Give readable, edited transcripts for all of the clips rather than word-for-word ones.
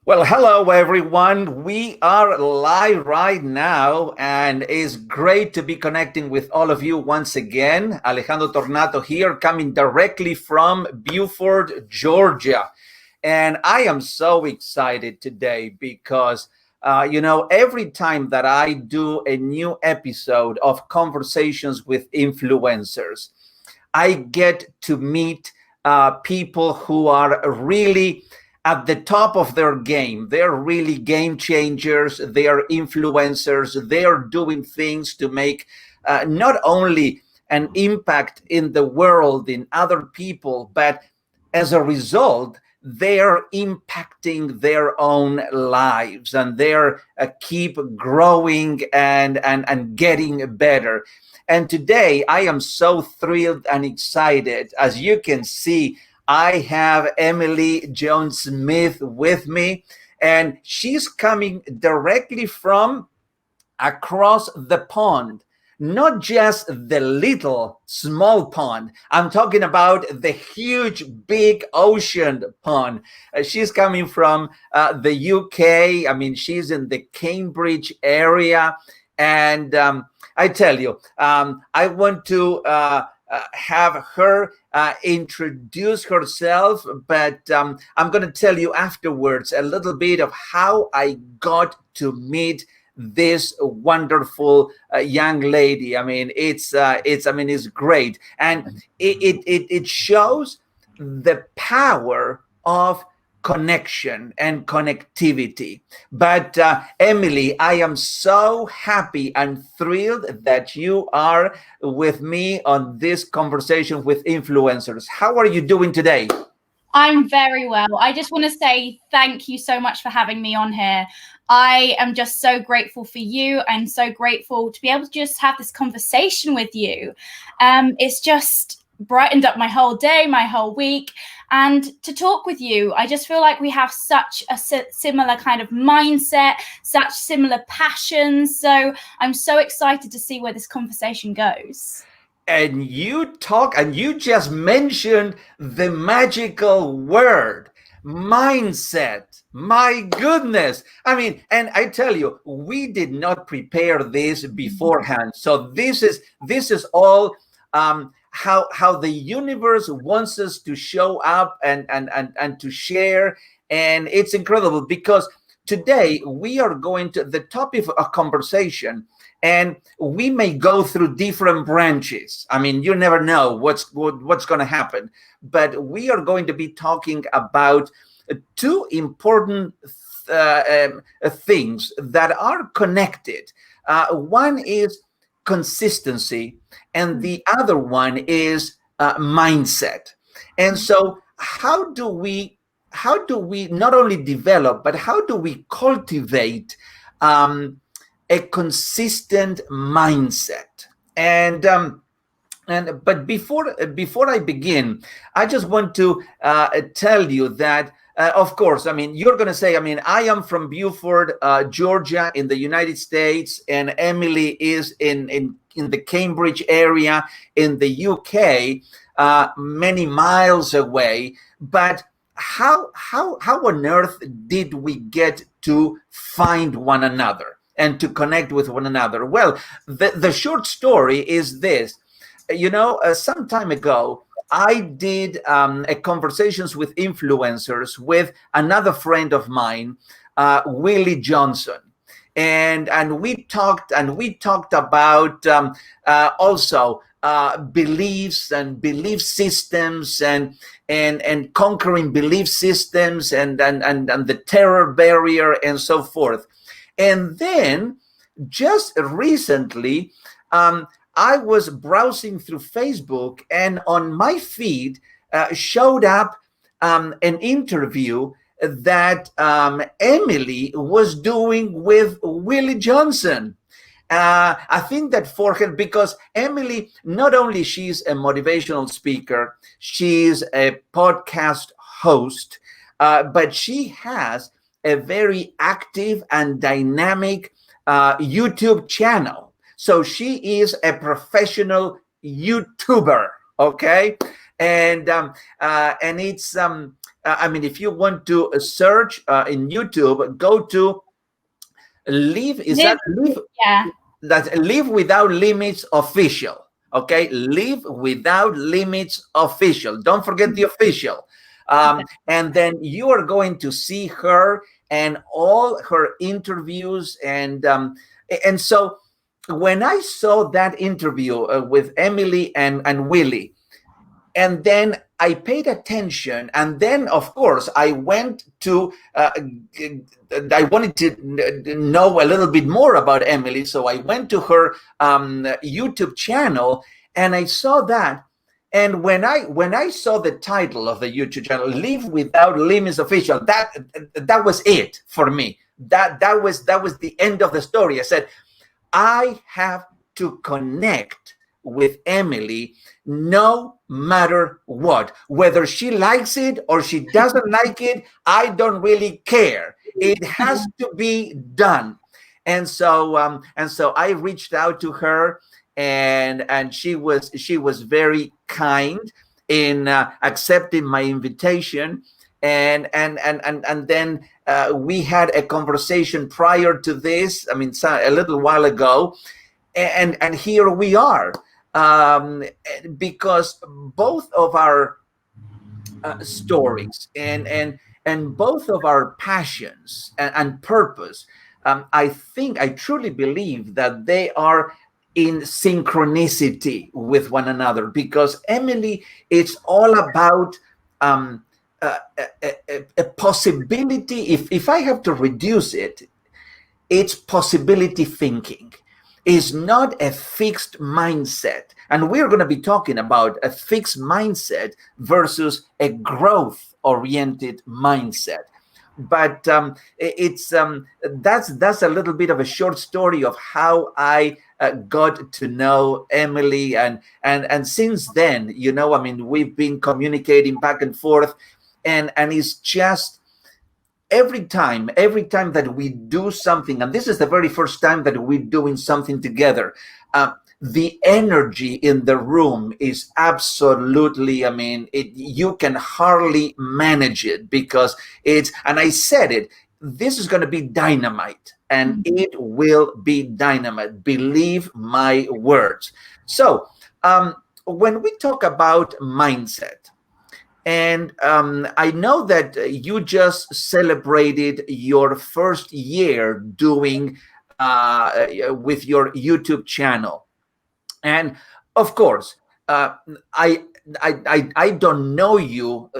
Well, hello everyone. We are live right now, and it's great to be connecting with all of you once again. Alejandro Tornato here, coming directly from Beaufort, Georgia. And I am so excited today because, every time that I do a new episode of Conversations with Influencers, I get to meet people who are really at the top of their game. They're really game changers. They are influencers. They are doing things to make not only an impact in the world, in other people, but as a result, they're impacting their own lives, and they're keep growing and getting better. And today I am so thrilled and excited. As you can see, I have Emily Joan Smith with me, and she's coming directly from across the pond. Not just the little small pond. I'm talking about the huge, big ocean pond. She's coming from the UK. I mean, she's in the Cambridge area. And I tell you, I want to have her introduce herself, but I'm going to tell you afterwards a little bit of how I got to meet this wonderful young lady. I mean, it's great, and it shows the power of connection and connectivity. But Emily, I am so happy and thrilled that you are with me on this conversation with influencers. How are you doing today? I'm very well. I just want to say thank you so much for having me on here. I am just so grateful for you and so grateful to be able to just have this conversation with you. It's just brightened up my whole day, my whole week. And to talk with you, I just feel like we have such a similar kind of mindset, such similar passions. So I'm so excited to see where this conversation goes. And you just mentioned the magical word mindset. My goodness. I mean, and I tell you, we did not prepare this beforehand. So this is all how the universe wants us to show up and to share. And it's incredible because today we are going to the topic of a conversation, and we may go through different branches. I mean, you never know what's going to happen, but we are going to be talking about two important things that are connected. One is consistency, and the other one is mindset. And so, how do we not only develop, but how do we cultivate a consistent mindset? But before I begin, I just want to tell you that, of course, I mean, you're going to say, I mean, I am from Beaufort, Georgia, in the United States, and Emily is in the Cambridge area in the UK, many miles away. But how on earth did we get to find one another and to connect with one another? Well, the short story is this. Some time ago, I did a conversations with influencers with another friend of mine, Willie Johnson. And we talked about also beliefs and belief systems and conquering belief systems and the terror barrier and so forth. And then just recently, I was browsing through Facebook, and on my feed showed up an interview that Emily was doing with Willie Johnson. I think that for her, because Emily, not only she's a motivational speaker, she's a podcast host, but she has a very active and dynamic YouTube channel. So she is a professional YouTuber, okay? And it's I mean, if you want to search in YouTube, go to Live. Is that Live? Yeah. That's Live Without Limits Official. Okay, Live Without Limits Official. Don't forget the official. And then you are going to see her and all her interviews, and so when I saw that interview with Emily and Willie, and then I paid attention, and then of course I went to I wanted to know a little bit more about Emily, so I went to her YouTube channel, and I saw that. And when I saw the title of the YouTube channel, Live Without Limits Official, that was it for me. That was the end of the story. I said, I have to connect with Emily no matter what. Whether she likes it or she doesn't like it, I don't really care. It has to be done. And so I reached out to her, and she was very kind in accepting my invitation. And then we had a conversation prior to this. I mean, a little while ago, and here we are, because both of our stories and both of our passions and purpose, I truly believe that they are in synchronicity with one another, because Emily, it's all about a possibility. If I have to reduce it, it's possibility thinking. Is not a fixed mindset. And we're going to be talking about a fixed mindset versus a growth oriented mindset. But that's a little bit of a short story of how I got to know Emily, and since then, I mean, we've been communicating back and forth, and it's just every time that we do something, and this is the very first time that we're doing something together, the energy in the room is absolutely, I mean, you can hardly manage it, because and I said it, this is going to be dynamite, and it will be dynamite. Believe my words. So when we talk about mindset, and I know that you just celebrated your first year doing with your YouTube channel, and of course, I don't know you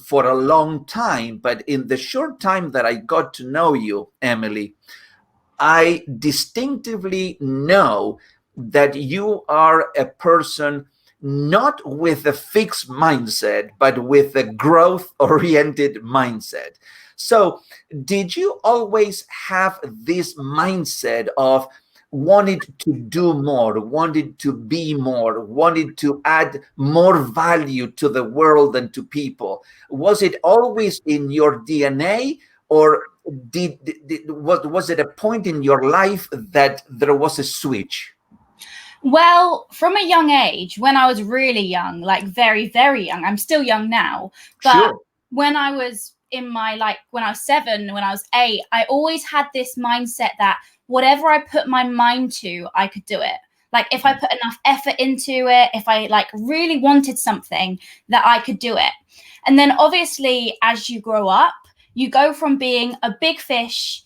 for a long time, but in the short time that I got to know you, Emily, I distinctively know that you are a person not with a fixed mindset, but with a growth-oriented mindset. So, did you always have this mindset of wanted to do more, wanted to be more, wanted to add more value to the world and to people? Was it always in your DNA, or was it a point in your life that there was a switch? Well, from a young age, when I was really young, like very, very young, I'm still young now, but Sure. when I was when I was 7, when I was 8, I always had this mindset that whatever I put my mind to, I could do it. Like if I put enough effort into it, if I really wanted something, that I could do it. And then obviously, as you grow up, you go from being a big fish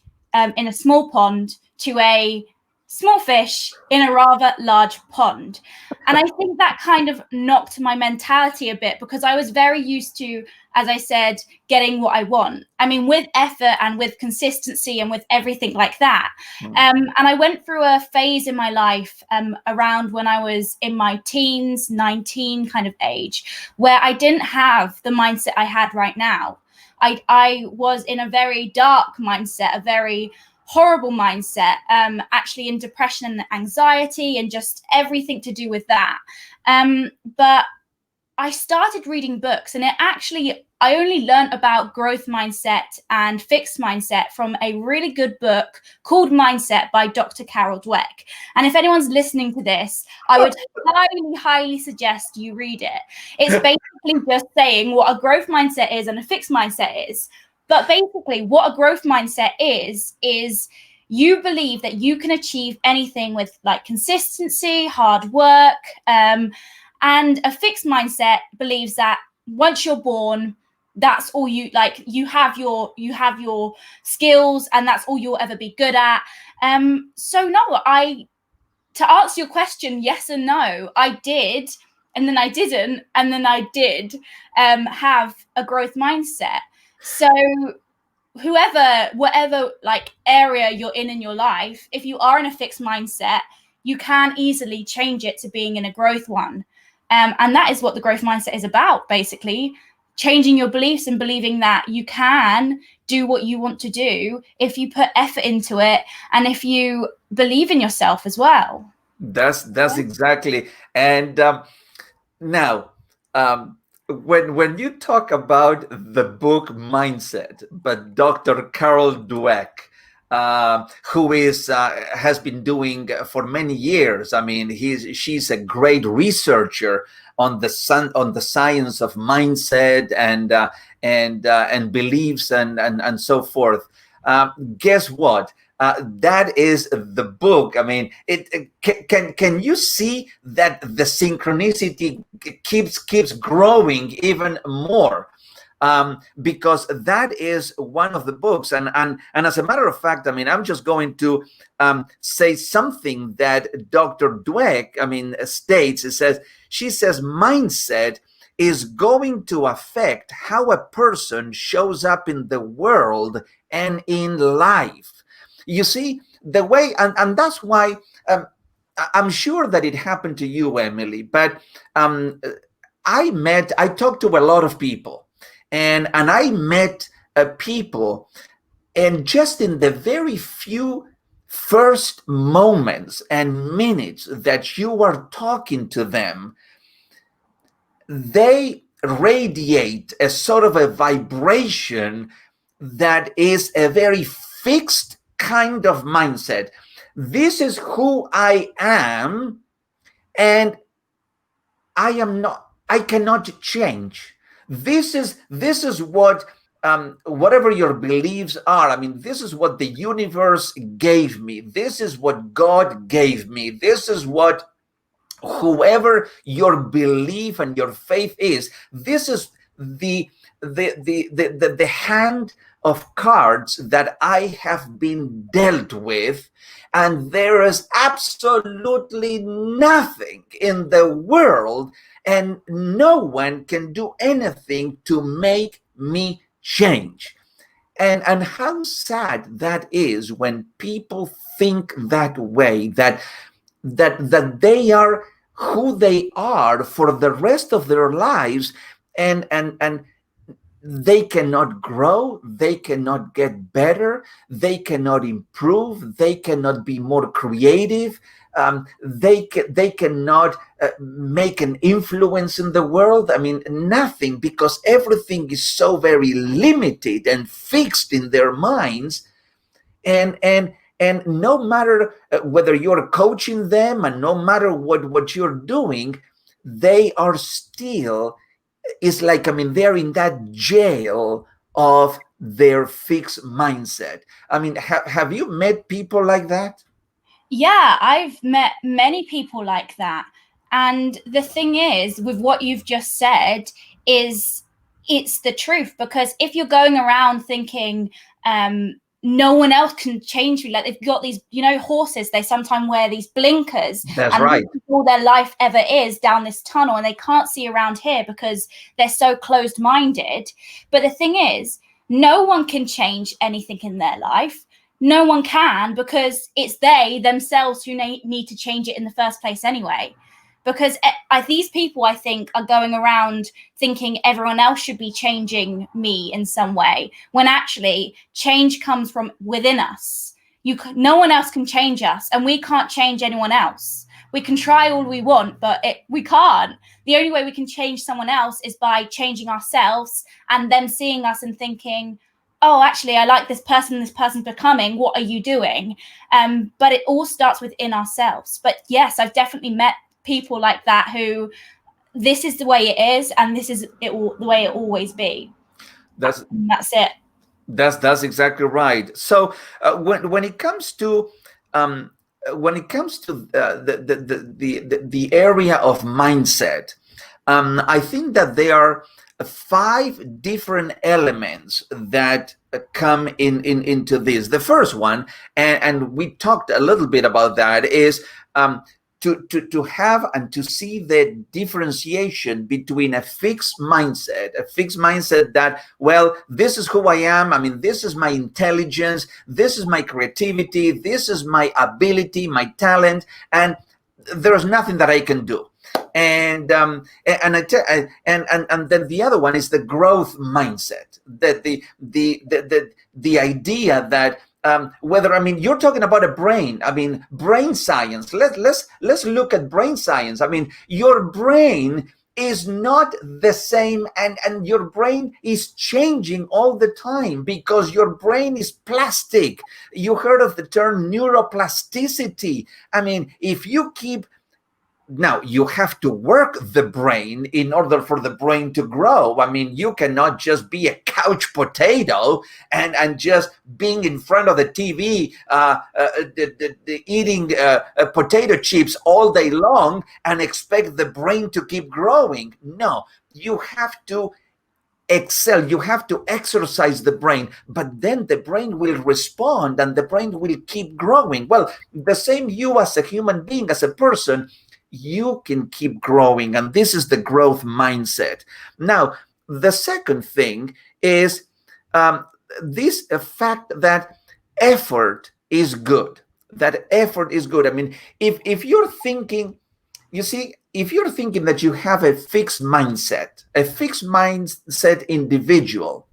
in a small pond to a small fish in a rather large pond. And I think that kind of knocked my mentality a bit, because I was very used to, as I said, getting what I want. I mean, with effort and with consistency and with everything like that. And I went through a phase in my life around when I was in my teens, 19 kind of age, where I didn't have the mindset I had right now. I was in a very dark mindset, a very horrible mindset, actually in depression and anxiety and just everything to do with that. But I started reading books, and I only learned about growth mindset and fixed mindset from a really good book called Mindset by Dr. Carol Dweck. And if anyone's listening to this, I would highly, highly suggest you read it. It's basically just saying what a growth mindset is and a fixed mindset is. But basically, what a growth mindset is you believe that you can achieve anything with like consistency, hard work, and a fixed mindset believes that once you're born, that's all you like. You have your skills, and that's all you'll ever be good at. So no, to answer your question, yes and no, I did, and then I didn't, and then I did have a growth mindset. So whatever like area you're in your life, if you are in a fixed mindset, you can easily change it to being in a growth one. And that is what the growth mindset is about, basically changing your beliefs and believing that you can do what you want to do if you put effort into it and if you believe in yourself as well. That's exactly. And now, when you talk about the book Mindset by Dr. Carol Dweck, who has been doing for many years. I mean, she's a great researcher on the science of mindset and beliefs and so forth. Guess what? That is the book. I mean, can you see that the synchronicity keeps growing even more? Because that is one of the books, and as a matter of fact, I mean, I'm just going to say something that Dr. Dweck, I mean, states. She says mindset is going to affect how a person shows up in the world and in life. You see, the way, and that's why I'm sure that it happened to you, Emily, but I talked to a lot of people, and I met people, and just in the very few first moments and minutes that you are talking to them, they radiate a sort of a vibration that is a very fixed kind of mindset. This is who I am, and I cannot change. This is what whatever your beliefs are. I mean, this is what the universe gave me. This is what God gave me. This is what whoever your belief and your faith is. This is the hand of cards that I have been dealt with, and there is absolutely nothing in the world and no one can do anything to make me change. And how sad that is when people think that way, that they are who they are for the rest of their lives, and they cannot grow, they cannot get better, they cannot improve, they cannot be more creative, they cannot make an influence in the world. I mean, nothing, because everything is so very limited and fixed in their minds. And no matter whether you're coaching them, and no matter what you're doing, they are still, it's like, I mean, they're in that jail of their fixed mindset. I mean, have you met people like that? Yeah, I've met many people like that. And the thing is, with what you've just said, is it's the truth. Because if you're going around thinking, no one else can change me, like they've got these, horses, they sometimes wear these blinkers. That's and right. all their life ever is down this tunnel, and they can't see around here because they're so closed-minded. But the thing is, no one can change anything in their life. No one can, because it's they themselves who need to change it in the first place anyway. Because these people, I think, are going around thinking everyone else should be changing me in some way, when actually change comes from within us. No one else can change us, and we can't change anyone else. we can try all we want, but we can't. The only way we can change someone else is by changing ourselves and them seeing us and thinking, oh, actually, I like this person's becoming, what are you doing? But it all starts within ourselves. But yes, I've definitely met people like that who, this is the way it is, and this is the way it always be. That's it. That's exactly right. So when it comes to the area of mindset, I think that there are 5 different elements that come into this. The first one, and we talked a little bit about that, is to have and to see the differentiation between a fixed mindset that, well, this is who I am. I mean, this is my intelligence, this is my creativity, this is my ability, my talent, and there's nothing that I can do. And then the other one is the growth mindset, that the idea that whether, I mean, you're talking about a brain, I mean, brain science. Let's look at brain science. I mean, your brain is not the same, and your brain is changing all the time because your brain is plastic. You heard of the term neuroplasticity. I mean, if you keep, now you have to work the brain in order for the brain to grow. I mean, you cannot just be a couch potato and just being in front of the TV eating potato chips all day long and expect the brain to keep growing. No, you have to excel, you have to exercise the brain, but then the brain will respond and the brain will keep growing. Well, the same, you as a human being, as a person, you can keep growing, and this is the growth mindset. Now, the second thing is this fact that effort is good. That effort is good. I mean, if you're thinking, you see, if you're thinking that you have a fixed mindset individual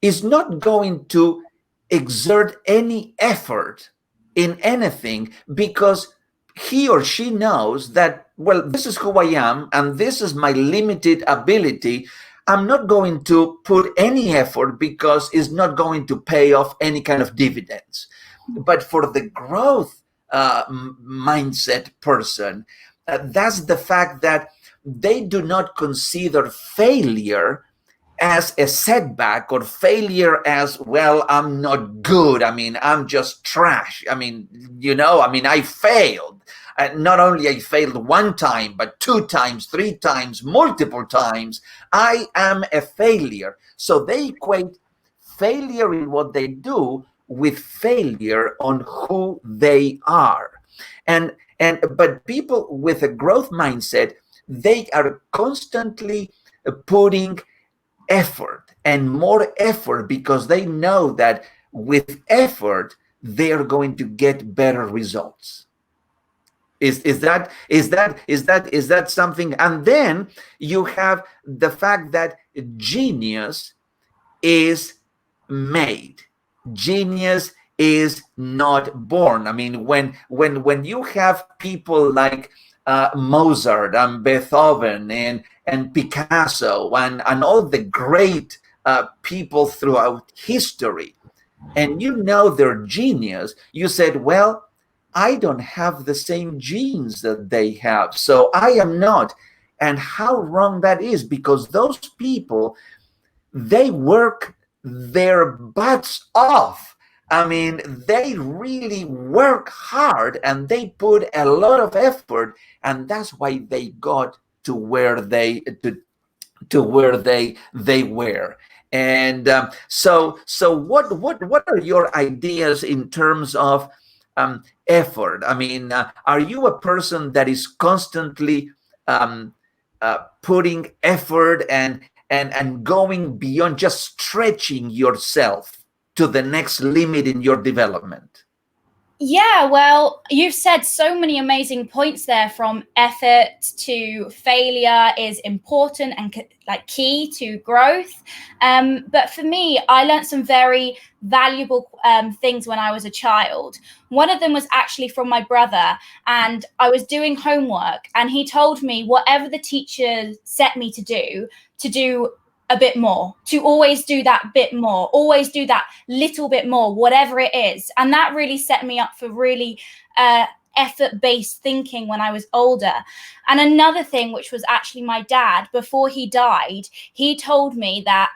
is not going to exert any effort in anything because he or she knows that, well, this is who I am and this is my limited ability. I'm not going to put any effort because it's not going to pay off any kind of dividends. But for the growth mindset person, that's the fact that they do not consider failure as a setback or failure as, well, I'm not good. I mean, I'm just trash. I mean, I failed. Not only I failed one time, but 2 times, 3 times, multiple times. I am a failure. So they equate failure in what they do with failure on who they are. But people with a growth mindset, they are constantly putting effort and more effort because they know that with effort they are going to get better results. Is that something? And then you have the fact that genius is made. Genius is not born. I mean, when you have people like Mozart and Beethoven and Picasso and all the great people throughout history, and you know their genius, you said, well, I don't have the same genes that they have, so I am not. And how wrong that is, because those people, they work their butts off. I mean, they really work hard and they put a lot of effort, and that's why they got to where they were. And so what are your ideas in terms of effort? I mean, are you a person that is constantly putting effort and going beyond, just stretching yourself to the next limit in your development? Yeah, well, you've said so many amazing points there, from effort to failure is important and like key to growth. But for me, I learned some very valuable things when I was a child. One of them was actually from my brother, and I was doing homework, and he told me whatever the teacher set me to do a bit more, to always do that bit more, always do that little bit more, whatever it is. And that really set me up for really effort-based thinking when I was older. And another thing, which was actually my dad, before he died, he told me that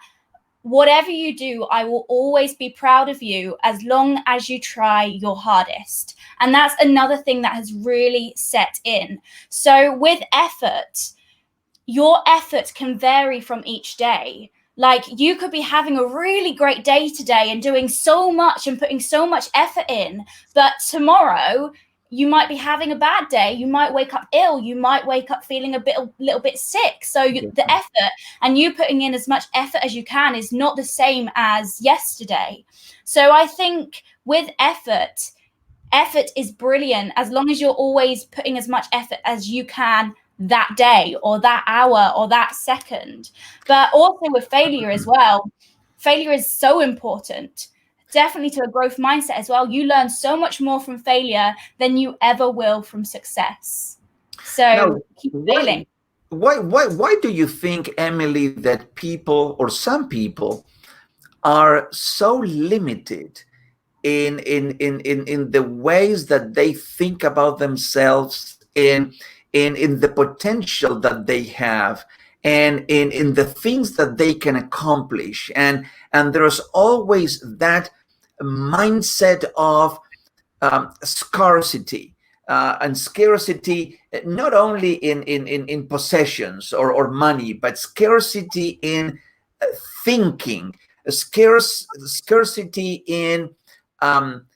whatever you do, I will always be proud of you as long as you try your hardest. And that's another thing that has really set in. So with effort, your effort can vary from each day. Like, you could be having a really great day today and doing so much and putting so much effort in, but tomorrow you might be having a bad day. You might wake up ill. You might wake up feeling a little bit sick. So the effort and you putting in as much effort as you can is not the same as yesterday. So I think with effort is brilliant as long as you're always putting as much effort as you can that day or that hour or that second. But also with failure as well, failure is so important, definitely, to a growth mindset as well. You learn so much more from failure than you ever will from success. Now, So keep why, failing. why do you think, Emily, that people, or some people, are so limited in the ways that they think about themselves, in the potential that they have, and in the things that they can accomplish, and there's always that mindset of scarcity, and scarcity, not only in possessions or money, but scarcity in thinking, scarcity um,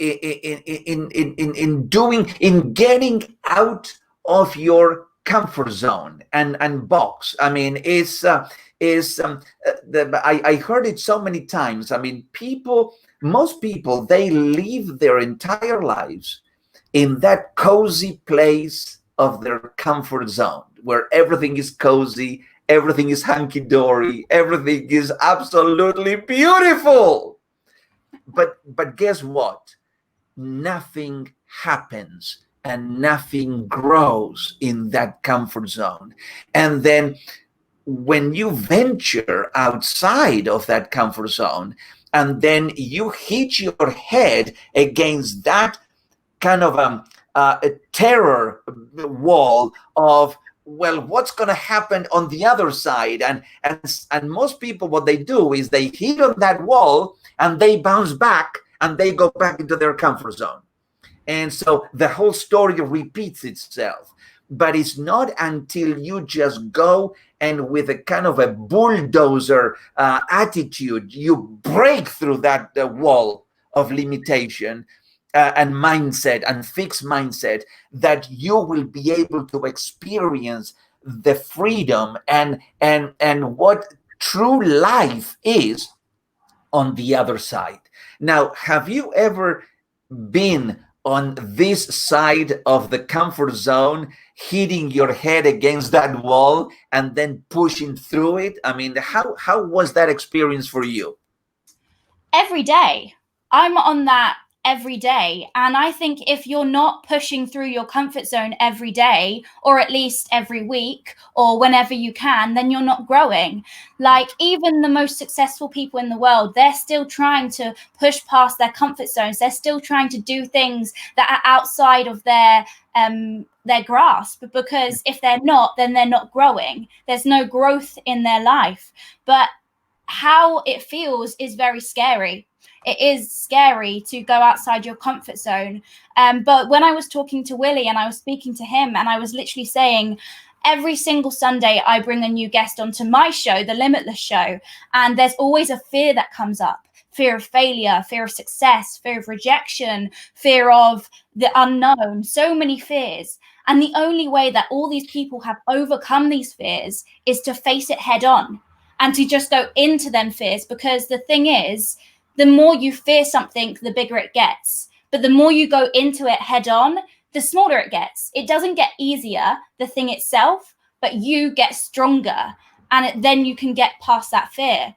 in doing, in getting out of your comfort zone and box. I mean, I heard it so many times. I mean, most people, they live their entire lives in that cozy place of their comfort zone, where everything is cozy, everything is hunky-dory, everything is absolutely beautiful. But guess what? Nothing happens and nothing grows in that comfort zone. And then when you venture outside of that comfort zone, and then you hit your head against that kind of a terror wall of, well, what's going to happen on the other side? And most people, what they do is they hit on that wall and they bounce back and they go back into their comfort zone. And so the whole story repeats itself. But it's not until you just go and, with a kind of a bulldozer attitude, you break through that wall of limitation and mindset and fixed mindset, that you will be able to experience the freedom and what true life is on the other side. Now, have you ever been on this side of the comfort zone, hitting your head against that wall and then pushing through it? I mean, how was that experience for you? Every day. I'm on that every day. And I think if you're not pushing through your comfort zone every day, or at least every week, or whenever you can, then you're not growing. Like, even the most successful people in the world, they're still trying to push past their comfort zones. They're still trying to do things that are outside of their grasp, because if they're not, then they're not growing. There's no growth in their life. But how it feels is very scary. It is scary to go outside your comfort zone. But when I was talking to Willie and I was speaking to him, and I was literally saying, every single Sunday I bring a new guest onto my show, The Limitless Show, and there's always a fear that comes up. Fear of failure, fear of success, fear of rejection, fear of the unknown, so many fears. And the only way that all these people have overcome these fears is to face it head on and to just go into them fears. Because the thing is, the more you fear something, the bigger it gets. But the more you go into it head on, the smaller it gets. It doesn't get easier, the thing itself, but you get stronger, and then you can get past that fear.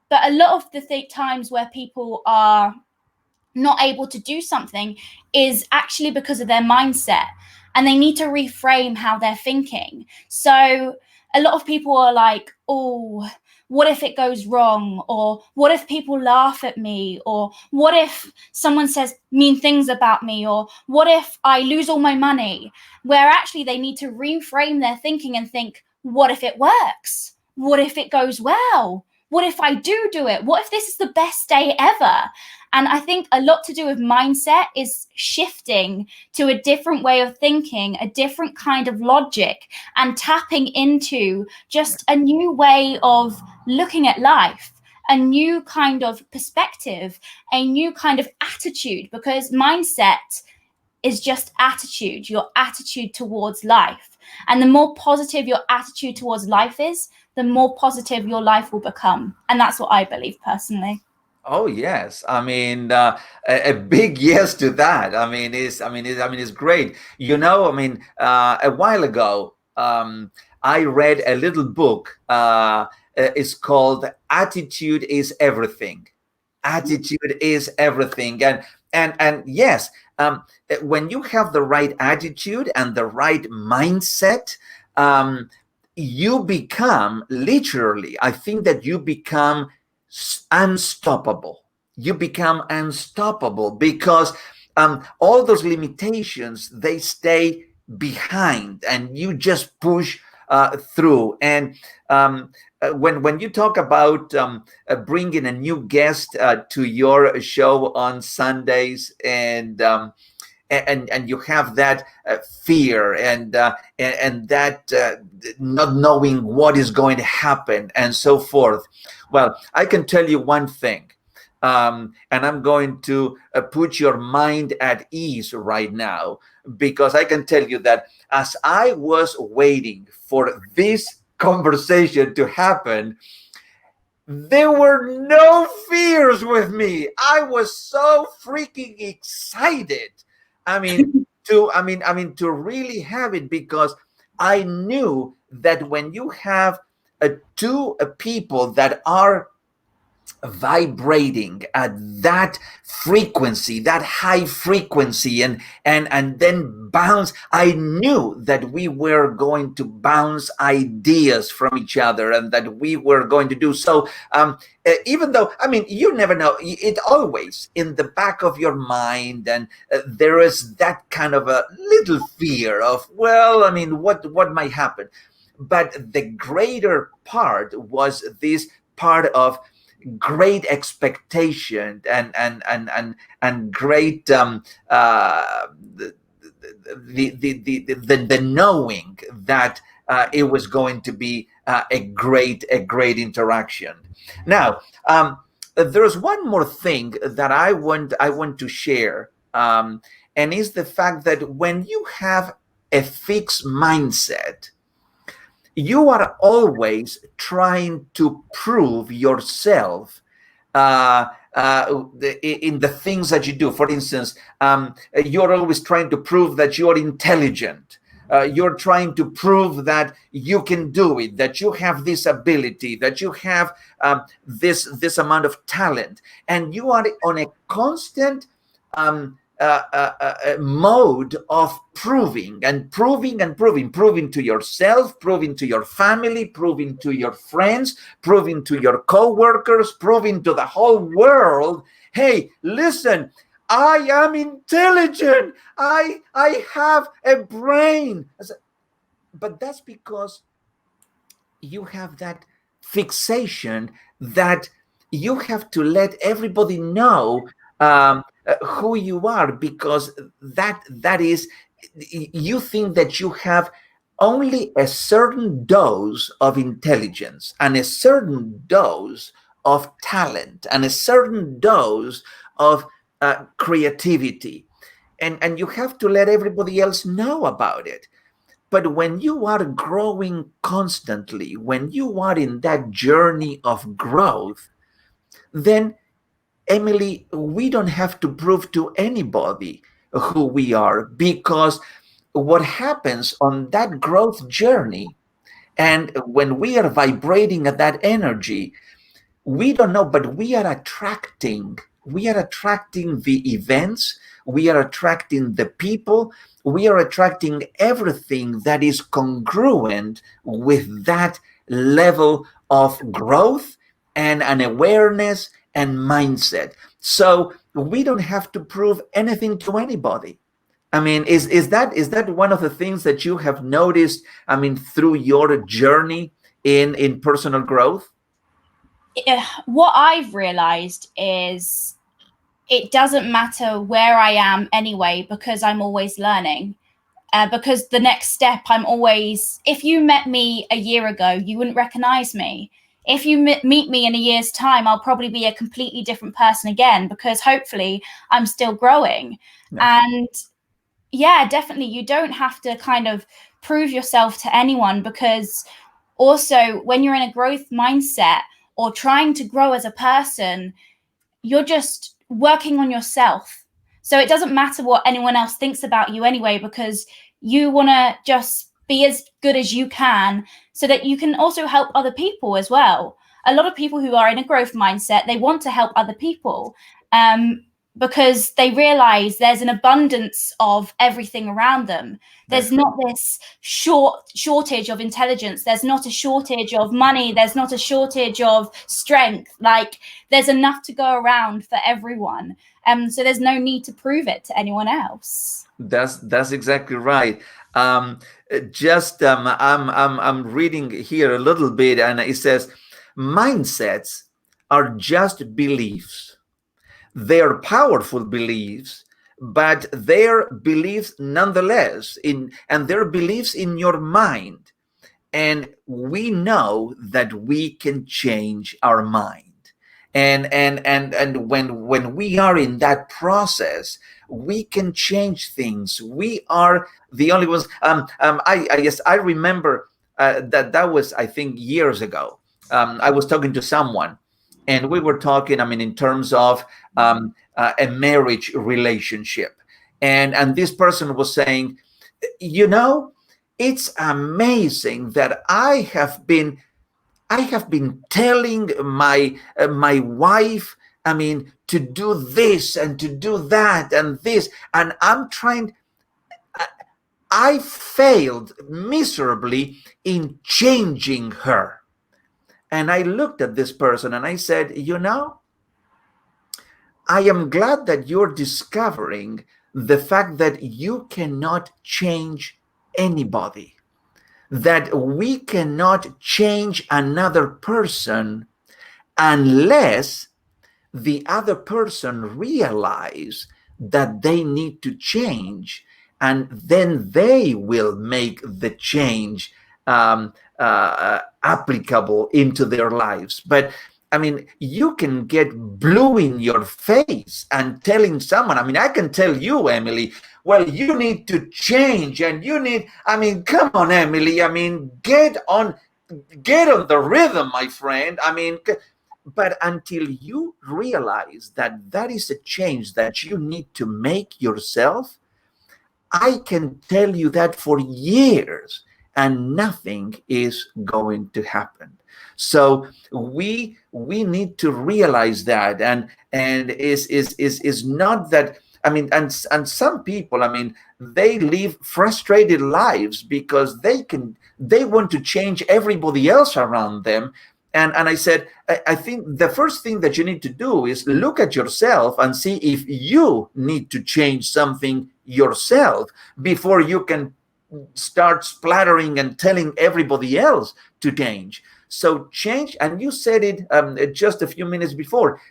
But a lot of the times where people are not able to do something is actually because of their mindset, and they need to reframe how they're thinking. So a lot of people are like, oh, what if it goes wrong? Or what if people laugh at me? Or what if someone says mean things about me? Or what if I lose all my money? Where actually they need to reframe their thinking and think, what if it works? What if it goes well? What if I do it? What if this is the best day ever? And I think a lot to do with mindset is shifting to a different way of thinking, a different kind of logic, and tapping into just a new way of looking at life, a new kind of perspective, a new kind of attitude, because mindset is just attitude, your attitude towards life. And the more positive your attitude towards life is, the more positive your life will become. And that's what I believe personally. Oh yes, I mean a big yes to that. It's great. A while ago, I read a little book. It's called "Attitude is Everything." Attitude is everything, and yes, when you have the right attitude and the right mindset, you become literally. I think that you become unstoppable. You become unstoppable because all those limitations, they stay behind, and you just push through. And when you talk about bringing a new guest to your show on Sundays, and you have that fear and that not knowing what is going to happen and so forth. Well, I can tell you one thing, and I'm going to put your mind at ease right now, because I can tell you that as I was waiting for this conversation to happen, there were no fears with me. I was so freaking excited. To really have it, because I knew that when you have two people that are vibrating at that frequency, that high frequency, and then bounce, I knew that we were going to bounce ideas from each other, and that we were going to do so. Even though, you never know, it always in the back of your mind, and there is that kind of a little fear of, what might happen. But the greater part was this part of great expectation and great the knowing that it was going to be a great interaction. Now, there's one more thing that I want to share, and is the fact that when you have a fixed mindset, you are always trying to prove yourself in the things that you do. For instance, you're always trying to prove that you're intelligent. You're trying to prove that you can do it, that you have this ability, that you have this amount of talent, and you are on a constant mode of proving to yourself, proving to your family, proving to your friends, proving to your co-workers, proving to the whole world, hey, listen, I am intelligent, I have a brain. But that's because you have that fixation that you have to let everybody know who you are, because that is, you think that you have only a certain dose of intelligence and a certain dose of talent and a certain dose of creativity, and you have to let everybody else know about it. But when you are growing constantly, when you are in that journey of growth, then Emily, we don't have to prove to anybody who we are, because what happens on that growth journey, and when we are vibrating at that energy, we don't know, but we are attracting the events, we are attracting the people, we are attracting everything that is congruent with that level of growth and an awareness and mindset. So we don't have to prove anything to anybody. I mean, is that one of the things that you have noticed, I mean, through your journey in personal growth? What I've realized is it doesn't matter where I am anyway, because I'm always learning. Because the next step, I'm always, if you met me a year ago, you wouldn't recognize me. If you meet me in a year's time, I'll probably be a completely different person again, because hopefully I'm still growing. Yeah. And yeah, definitely, you don't have to kind of prove yourself to anyone, because also when you're in a growth mindset or trying to grow as a person, you're just working on yourself. So it doesn't matter what anyone else thinks about you anyway, because you want to just be as good as you can so that you can also help other people as well. A lot of people who are in a growth mindset, they want to help other people, because they realize there's an abundance of everything around them. There's not this shortage of intelligence. There's not a shortage of money. There's not a shortage of strength. Like, there's enough to go around for everyone. So there's no need to prove it to anyone else. That's exactly right. Um, I'm reading here a little bit, and it says mindsets are just beliefs. They're powerful beliefs, but they're beliefs nonetheless, and they're beliefs in your mind. And we know that we can change our mind. And when we are in that process, we can change things. We are the only ones. I yes, I remember that was, I think, years ago. I was talking to someone, and we were talking, I mean, in terms of a marriage relationship, and this person was saying, you know, it's amazing that I have been telling my wife, I mean, to do this and to do that and this, and I failed miserably in changing her. And I looked at this person and I said, you know, I am glad that you're discovering the fact that you cannot change anybody, that we cannot change another person unless the other person realize that they need to change, and then they will make the change applicable into their lives. But I mean, you can get blue in your face and telling someone, I mean, I can tell you, Emily, well, you need to change and you need, I mean, come on, Emily, I mean, get on the rhythm, my friend. I mean, but until you realize that that is a change that you need to make yourself, I can tell you that for years, and nothing is going to happen. So we need to realize that, and is not that, I mean, and some people, I mean, they live frustrated lives because they want to change everybody else around them. And I said, I think the first thing that you need to do is look at yourself and see if you need to change something yourself before you can start splattering and telling everybody else to change. So change, and you said it just a few minutes before,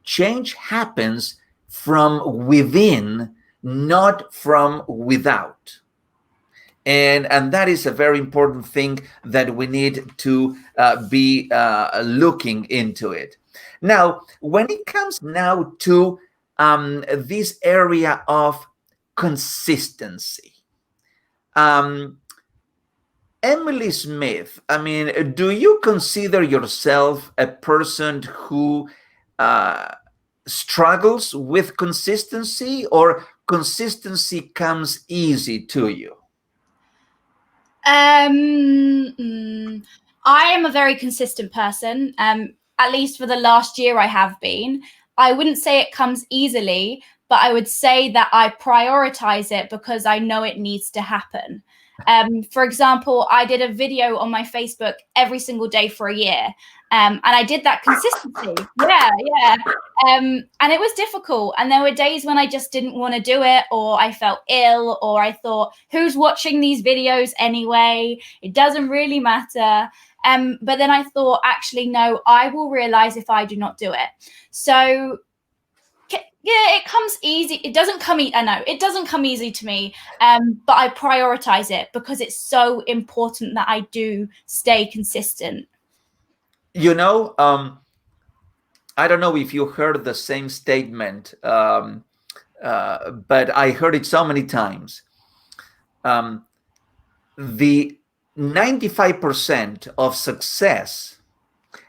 change happens from within, not from without. And that is a very important thing that we need to be looking into it. Now, when it comes now to this area of consistency, um, Emily Smith, I mean, do you consider yourself a person who struggles with consistency, or consistency comes easy to you? I am a very consistent person. At least for the last year, I have been. I wouldn't say it comes easily, but I would say that I prioritize it because I know it needs to happen. For example, I did a video on my Facebook every single day for a year, and I did that consistently. Yeah. And it was difficult. And there were days when I just didn't want to do it, or I felt ill, or I thought, who's watching these videos anyway? It doesn't really matter. But then I thought, actually, no, I will realize if I do not do it. So yeah, it comes easy. It doesn't come I know it doesn't come easy to me, but I prioritize it because it's so important that I do stay consistent. You know, I don't know if you heard the same statement, but I heard it so many times. The 95% of success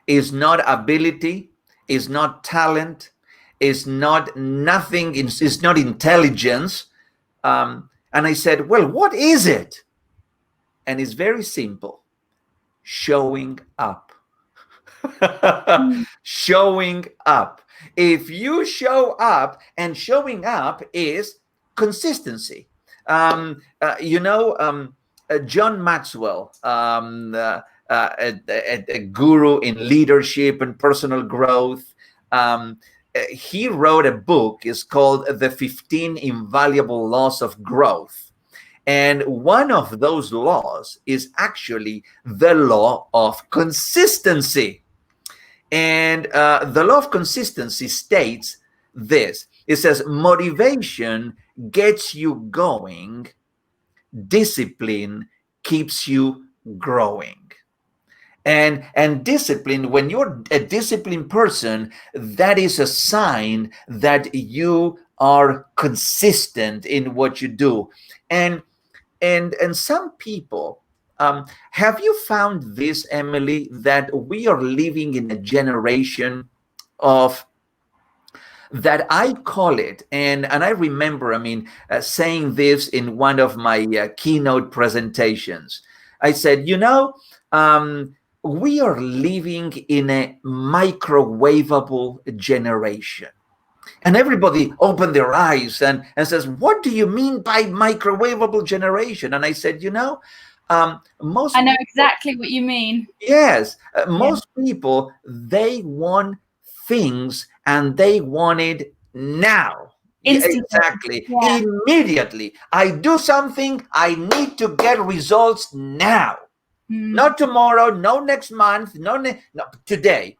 is not ability, is not talent, is not nothing, is not intelligence. And I said, well, what is it? And it's very simple: showing up. Showing up. If you show up, and showing up is consistency. John Maxwell, a guru in leadership and personal growth, he wrote a book. It's called The 15 Invaluable Laws of Growth. And one of those laws is actually the law of consistency. And the law of consistency states this. It says, motivation gets you going, discipline keeps you growing. And discipline, when you're a disciplined person, that is a sign that you are consistent in what you do. And some people, have you found this, Emily, that we are living in a generation of that, I call it, and I remember, saying this in one of my keynote presentations. I said, we are living in a microwavable generation. And everybody opened their eyes and says, what do you mean by microwavable generation? And I said, most I know exactly what you mean. Yes, most people, they want things, and they want it now. Instantly. Exactly. Yeah. Immediately. I do something, I need to get results now. Not tomorrow, no next month, no, today.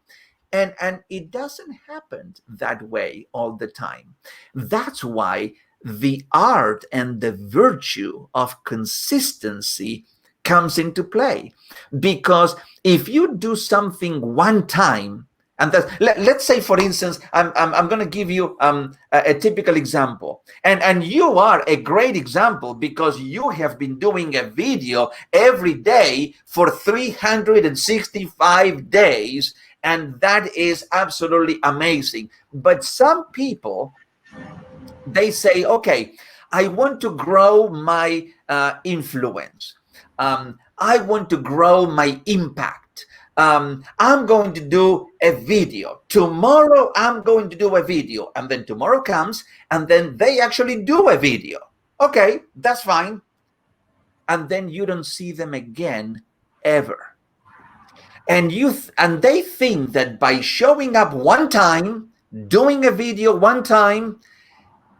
And it doesn't happen that way all the time. That's why the art and the virtue of consistency comes into play. Because if you do something one time, and let's say, for instance, I'm going to give you a typical example, and you are a great example, because you have been doing a video every day for 365 days, and that is absolutely amazing. But some people, they say, okay, I want to grow my influence. I want to grow my impact. I'm going to do a video. Tomorrow, I'm going to do a video. And then tomorrow comes, and then they actually do a video. Okay, that's fine. And then you don't see them again, ever. And they think that by showing up one time, doing a video one time,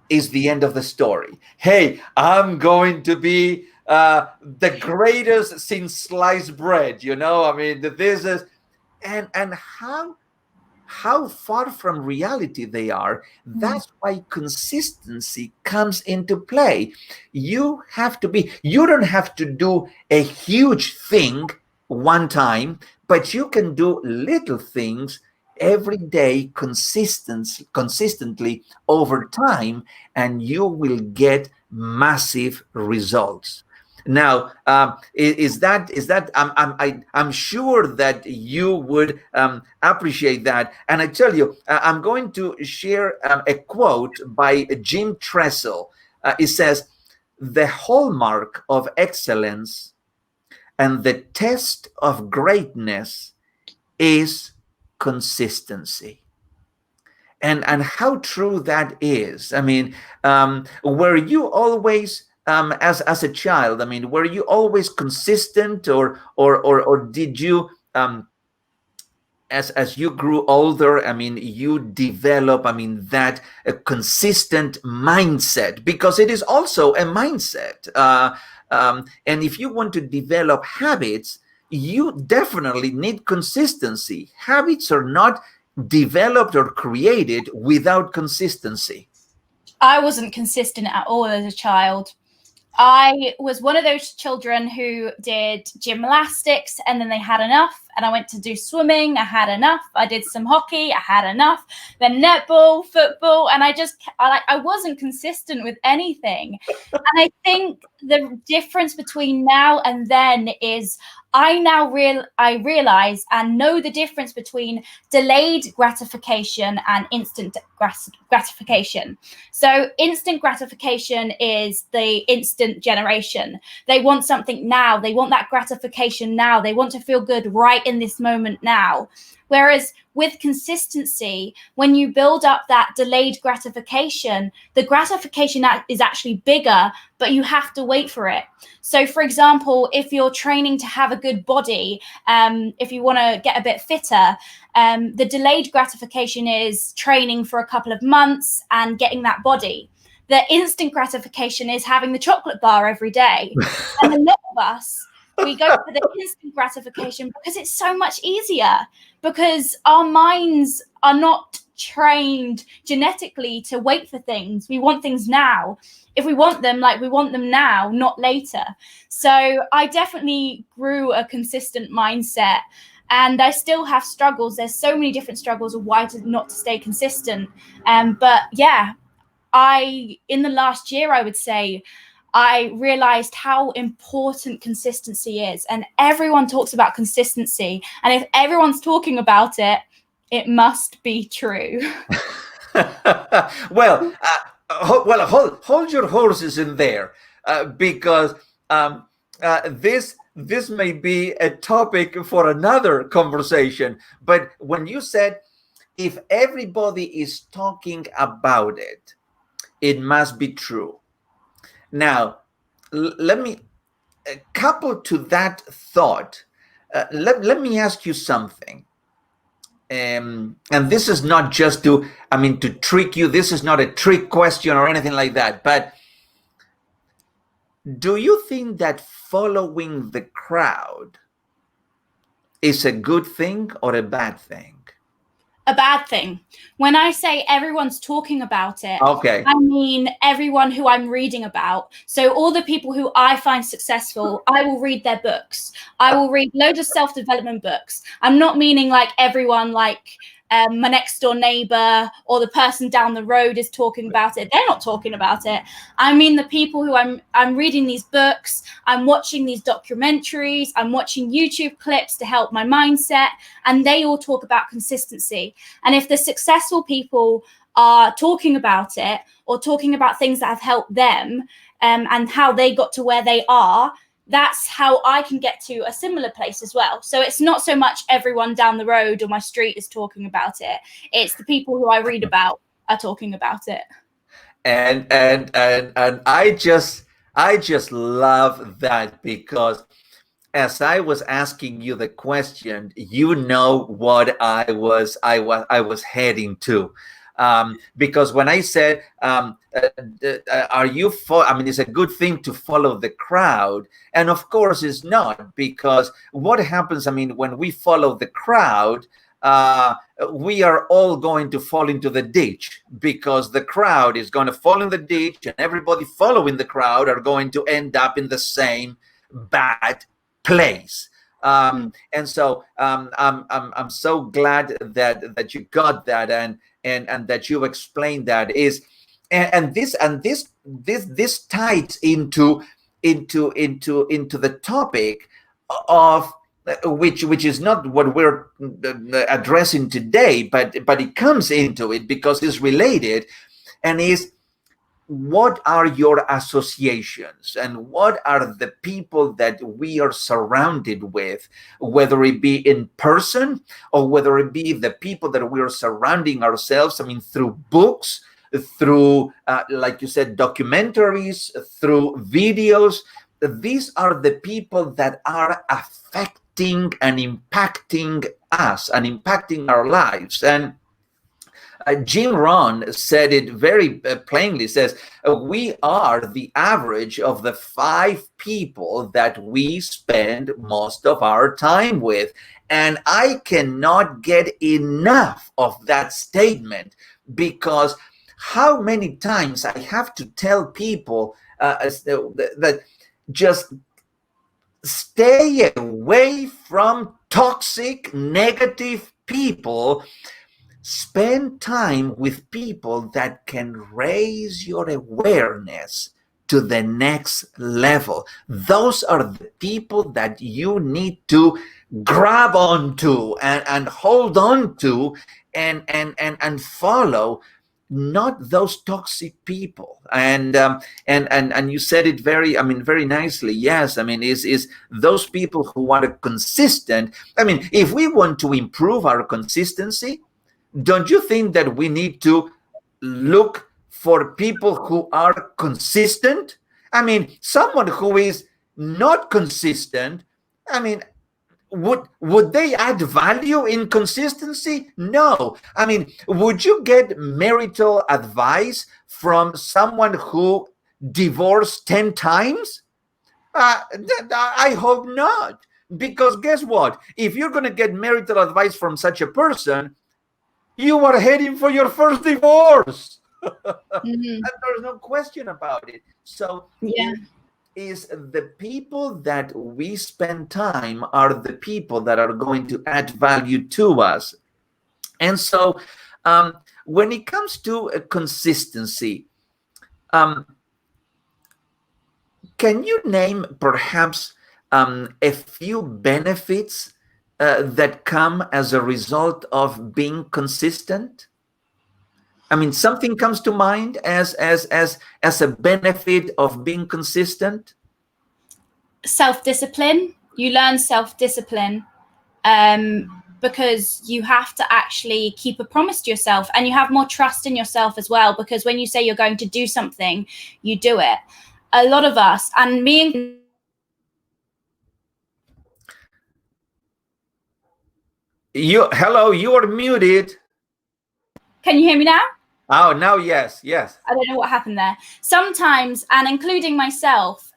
is the end of the story. Hey, I'm going to be the greatest since sliced bread. This is, and how far from reality they are. That's why consistency comes into play. You don't have to do a huge thing one time, but you can do little things every day, consistently over time, and you will get massive results. Now, I'm sure that you would appreciate that. And I tell you, I'm going to share a quote by Jim Tressel. It says, "The hallmark of excellence and the test of greatness is consistency." And how true that is. I mean, were you always as a child? I mean, were you always consistent, or did you as you grew older, I mean, you develop, I mean, that consistent mindset, because it is also a mindset. And if you want to develop habits, you definitely need consistency. Habits are not developed or created without consistency. I wasn't consistent at all as a child. I was one of those children who did gymnastics and then they had enough. And I went to do swimming. I had enough. I did some hockey. I had enough. Then netball, football. And I wasn't consistent with anything. And I think the difference between now and then is I realize and know the difference between delayed gratification and instant gratification. So instant gratification is the instant generation. They want something now. They want that gratification now. They want to feel good right in this moment now. Whereas with consistency, when you build up that delayed gratification, the gratification is actually bigger, but you have to wait for it. So, for example, if you're training to have a good body, if you want to get a bit fitter, the delayed gratification is training for a couple of months and getting that body. The instant gratification is having the chocolate bar every day. And a lot of us, we go for the instant gratification because it's so much easier, because our minds are not trained genetically to wait for things. We want things now. If we want them, like, we want them now, not later. So I definitely grew a consistent mindset, and I still have struggles. There's so many different struggles of why not to stay consistent. But yeah, in the last year, I would say, I realized how important consistency is. And everyone talks about consistency. And if everyone's talking about it, it must be true. Well, hold your horses in there, because this may be a topic for another conversation. But when you said, if everybody is talking about it, it must be true. Now, let me couple to that thought. Let me ask you something. And this is not just to trick you. This is not a trick question or anything like that. But do you think that following the crowd is a good thing or a bad thing? A bad thing. When I say everyone's talking about it, okay, I mean everyone who I'm reading about. So all the people who I find successful, I will read their books. I will read loads of self-development books. I'm not meaning like everyone, like my next door neighbor or the person down the road is talking about it. They're not talking about it. I mean the people who I'm reading these books, I'm watching these documentaries, I'm watching YouTube clips to help my mindset, and they all talk about consistency. And if the successful people are talking about it or talking about things that have helped them, and how they got to where they are, that's how I can get to a similar place as well. So it's not so much everyone down the road or my street is talking about it. It's the people who I read about are talking about it. And I just love that, because as I was asking you the question, you know what I was heading to. Because when I said, are you it's a good thing to follow the crowd. And of course it's not, because what happens, when we follow the crowd, we are all going to fall into the ditch, because the crowd is going to fall in the ditch, and everybody following the crowd are going to end up in the same bad place. And so I'm so glad that you got that, and that you explained that. This ties into into the topic of which is not what we're addressing today, but it comes into it because it's related, and is what are your associations and what are the people that we are surrounded with, whether it be in person or whether it be the people that we are surrounding ourselves, I mean, through books, through, like you said, documentaries, through videos. These are the people that are affecting and impacting us and impacting our lives. And Jim Rohn said it very plainly, says, we are the average of the 5 people that we spend most of our time with. And I cannot get enough of that statement, because how many times I have to tell people that just stay away from toxic, negative people. Spend time with people that can raise your awareness to the next level. Those are the people that you need to grab onto and hold on to and follow, not those toxic people. And you said it very, very nicely. Yes, is those people who are consistent. If we want to improve our consistency, don't you think that we need to look for people who are consistent? Someone who is not consistent, would they add value in consistency? No. Would you get marital advice from someone who divorced 10 times? I hope not. Because guess what? If you're going to get marital advice from such a person, you are heading for your first divorce. And there's no question about it. So yeah, is the people that we spend time are the people that are going to add value to us. And so when it comes to consistency, can you name perhaps a few benefits that come as a result of being consistent? Something comes to mind as a benefit of being consistent. self-discipline. You learn self-discipline because you have to actually keep a promise to yourself, and you have more trust in yourself as well, because when you say you're going to do something, you do it. A lot of us, and me, Hello, you are muted. can you hear me now? Oh, now yes. I don't know what happened there. Sometimes, and including myself,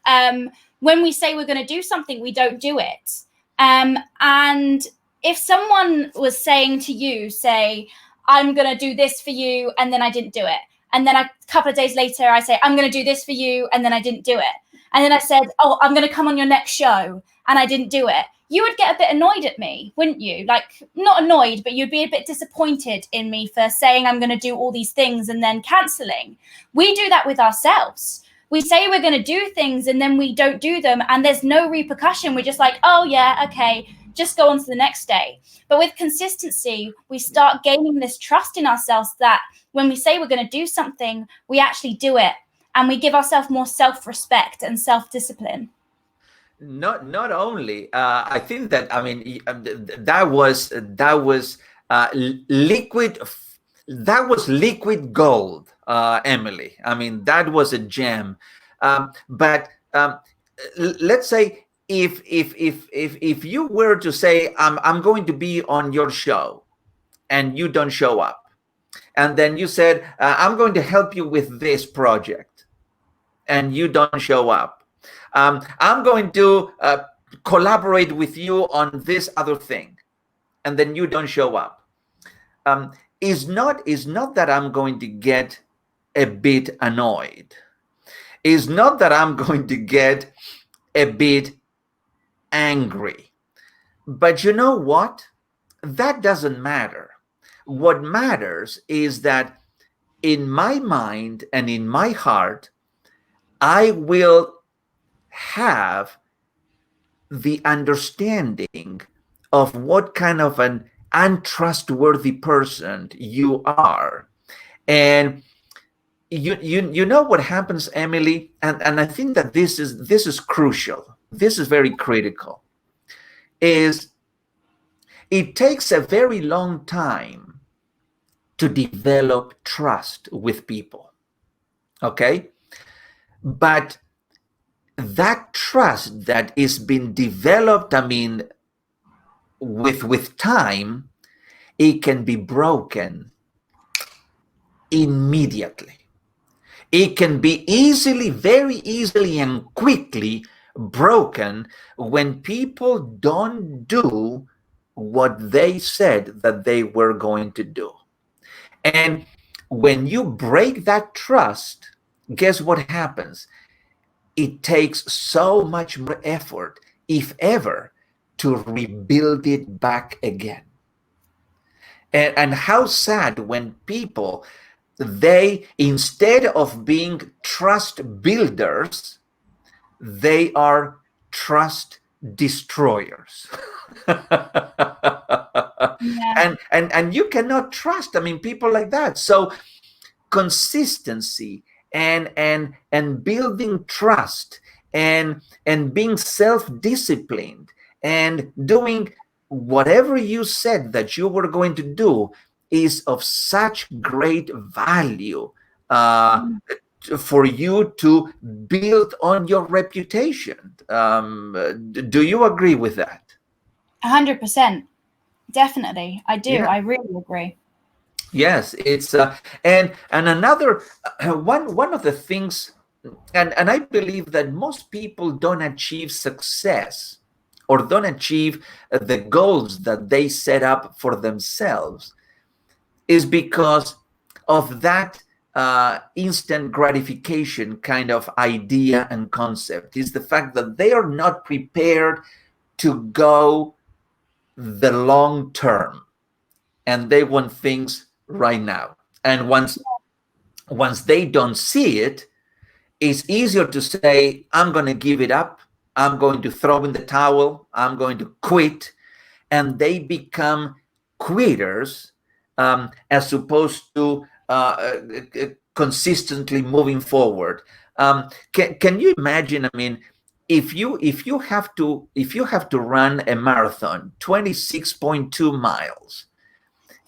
when we say we're going to do something, we don't do it. And if someone was saying to you, say, I'm going to do this for you, and then I didn't do it. And then a couple of days later, I say, I'm going to do this for you, and then I didn't do it. And then I said, oh, I'm going to come on your next show, and I didn't do it. You would get a bit annoyed at me, wouldn't you? Like, not annoyed, but you'd be a bit disappointed in me for saying I'm going to do all these things and then cancelling. We do that with ourselves. We say we're going to do things and then we don't do them, and there's no repercussion. We're just like, oh yeah, okay, just go on to the next day. But with consistency, we start gaining this trust in ourselves that when we say we're going to do something, we actually do it, and we give ourselves more self-respect and self-discipline. Not only, I think that that was liquid. That was liquid gold, Emily. That was a gem. But let's say if you were to say, I'm going to be on your show, and you don't show up, and then you said, I'm going to help you with this project, and you don't show up. I'm going to collaborate with you on this other thing, and then you don't show up. Is not that I'm going to get a bit annoyed. Is not that I'm going to get a bit angry. But you know what? That doesn't matter. What matters is that in my mind and in my heart, I will have the understanding of what kind of an untrustworthy person you are. And you know what happens, Emily, and I think that this is crucial. This is very critical. Is it takes a very long time to develop trust with people. Okay? But that trust that is being developed, I mean, with time, it can be broken immediately. It can be easily, very easily and quickly broken when people don't do what they said that they were going to do. And when you break that trust, guess what happens? It takes so much more effort, if ever, to rebuild it back again. And how sad when people, they, instead of being trust builders, they are trust destroyers. Yeah. And you cannot trust, I mean, people like that. So consistency and building trust and being self-disciplined and doing whatever you said that you were going to do is of such great value for you to build on your reputation. Do you agree with that? 100%. Definitely. I do. Yeah. I really agree. Yes, it's and another one of the things, and I believe that most people don't achieve success or don't achieve the goals that they set up for themselves is because of that instant gratification kind of idea and concept. Is the fact that they are not prepared to go the long term, and they want things right now. And once they don't see it, it's easier to say, I'm going to give it up. I'm going to throw in the towel. I'm going to quit. And they become quitters as opposed to consistently moving forward. Can you imagine? I mean, if you have to run a marathon, 26.2 miles,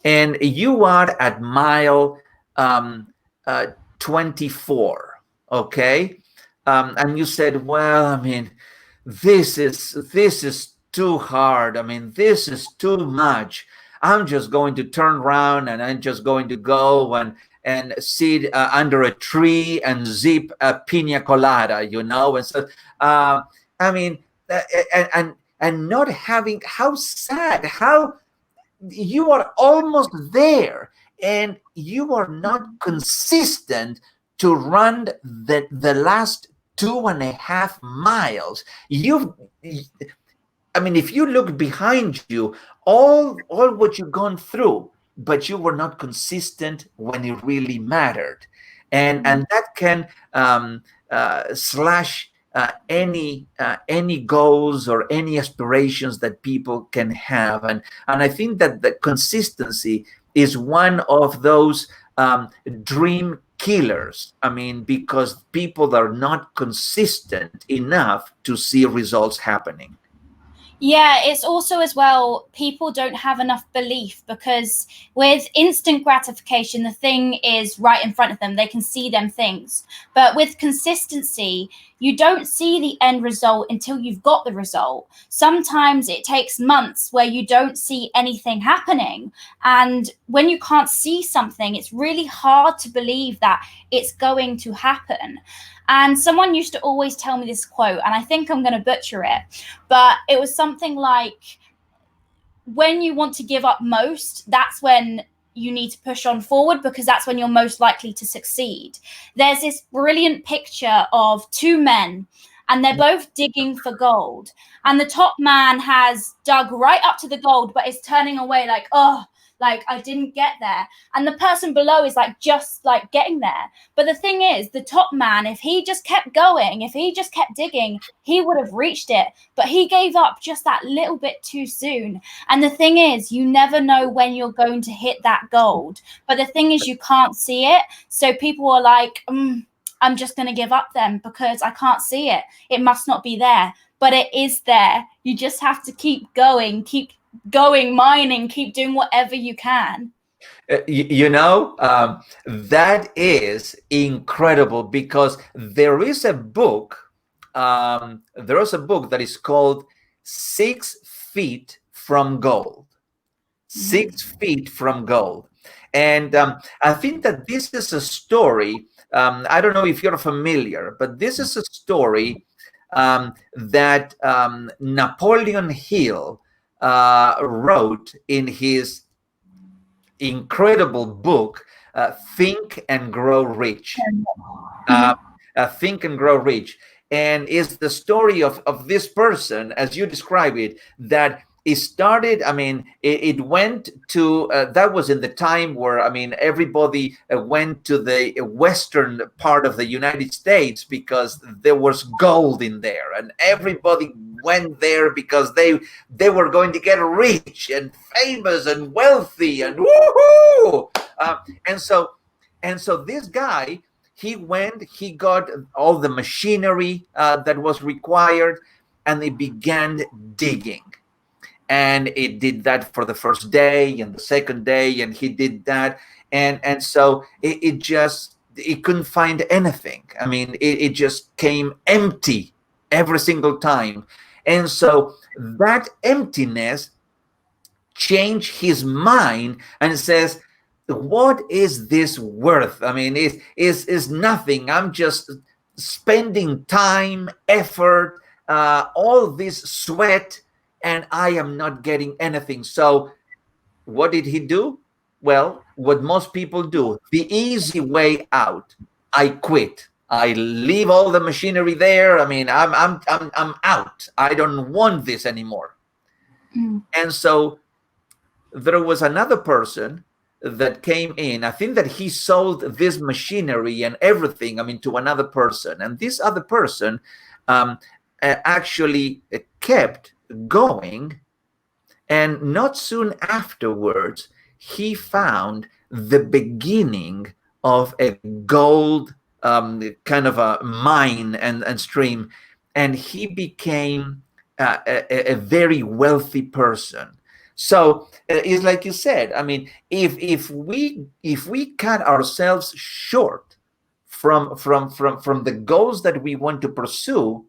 and you are at mile um, 24, okay, and you said, well, I mean, this is too hard, I mean, this is too much, I'm just going to turn around and I'm just going to go and sit under a tree and zip a pina colada, you know. And so I mean, and not having, how sad, how you are almost there and you are not consistent to run the last 2.5 miles. I mean, if you look behind you, all what you've gone through, but you were not consistent when it really mattered, and that can slash any goals or any aspirations that people can have. And I think that the consistency is one of those dream killers. I mean, because people are not consistent enough to see results happening. Yeah, it's also as well, people don't have enough belief because with instant gratification, the thing is right in front of them. They can see them things. But with consistency, you don't see the end result until you've got the result. Sometimes it takes months where you don't see anything happening. And when you can't see something, it's really hard to believe that it's going to happen. And someone used to always tell me this quote, and I think I'm going to butcher it, but it was something like, when you want to give up most, that's when you need to push on forward because that's when you're most likely to succeed. There's this brilliant picture of two men and they're both digging for gold. And the top man has dug right up to the gold, but is turning away like, oh, like I didn't get there. And the person below is like just like getting there. But the thing is, the top man, if he just kept going, if he just kept digging, he would have reached it. But he gave up just that little bit too soon. And the thing is, you never know when you're going to hit that gold. But the thing is, you can't see it. So people are like, I'm just going to give up then because I can't see it. It must not be there. But it is there. You just have to keep going, mining, keep doing whatever you can. That is incredible, because there is a book. There is a book that is called 6 Feet from Gold. 6 feet from gold. And I think that this is a story. I don't know if you're familiar, but this is a story that Napoleon Hill wrote in his incredible book, Think and Grow Rich. Think and Grow Rich. And it's the story of this person, as you describe it, that it started, it went to, that was in the time where, everybody went to the western part of the United States because there was gold in there, and everybody went there because they were going to get rich and famous and wealthy and woohoo! And so this guy, he went, he got all the machinery that was required, and he began digging. And it did that for the first day and the second day, and he did that. And so it couldn't find anything. It just came empty every single time. And so that emptiness changed his mind and says, what is this worth? It's nothing. I'm just spending time, effort, all this sweat, and I am not getting anything. So what did he do? Well, what most people do, the easy way out. I quit. I leave all the machinery there. I'm out. I don't want this anymore. And so there was another person that came in. I think that he sold this machinery and everything, to another person. And this other person actually kept going. And not soon afterwards, he found the beginning of a gold kind of a mine and stream. And he became a very wealthy person. So it's like you said, if we cut ourselves short from the goals that we want to pursue,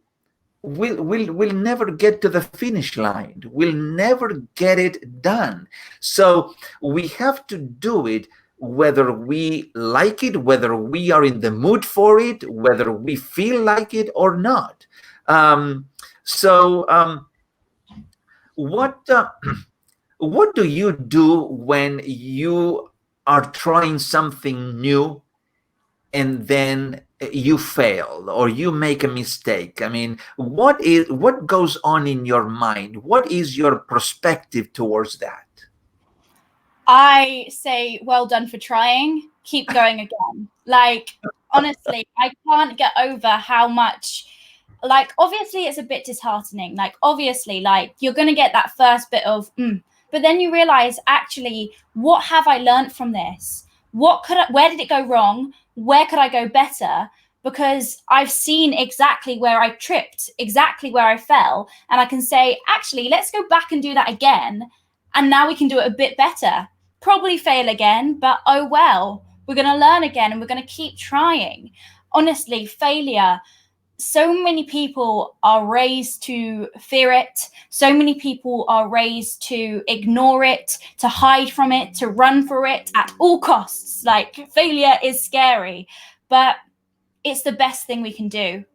we'll never get to the finish line. We'll never get it done. So we have to do it whether we like it, whether we are in the mood for it, whether we feel like it or not. What do you do when you are trying something new and then you fail or you make a mistake? What goes on in your mind? What is your perspective towards that? I say, well done for trying. Keep going again. Like, honestly, I can't get over how much, like, obviously it's a bit disheartening. Like, obviously, like, you're going to get that first bit of, but then you realize, actually, what have I learned from this? Where did it go wrong? Where could I go better? Because I've seen exactly where I tripped, exactly where I fell. And I can say, actually, let's go back and do that again. And now we can do it a bit better. Probably fail again, but oh well. We're going to learn again and we're going to keep trying. Honestly, failure, so many people are raised to fear it. So many people are raised to ignore it, to hide from it, to run for it at all costs. Like, failure is scary, but it's the best thing we can do.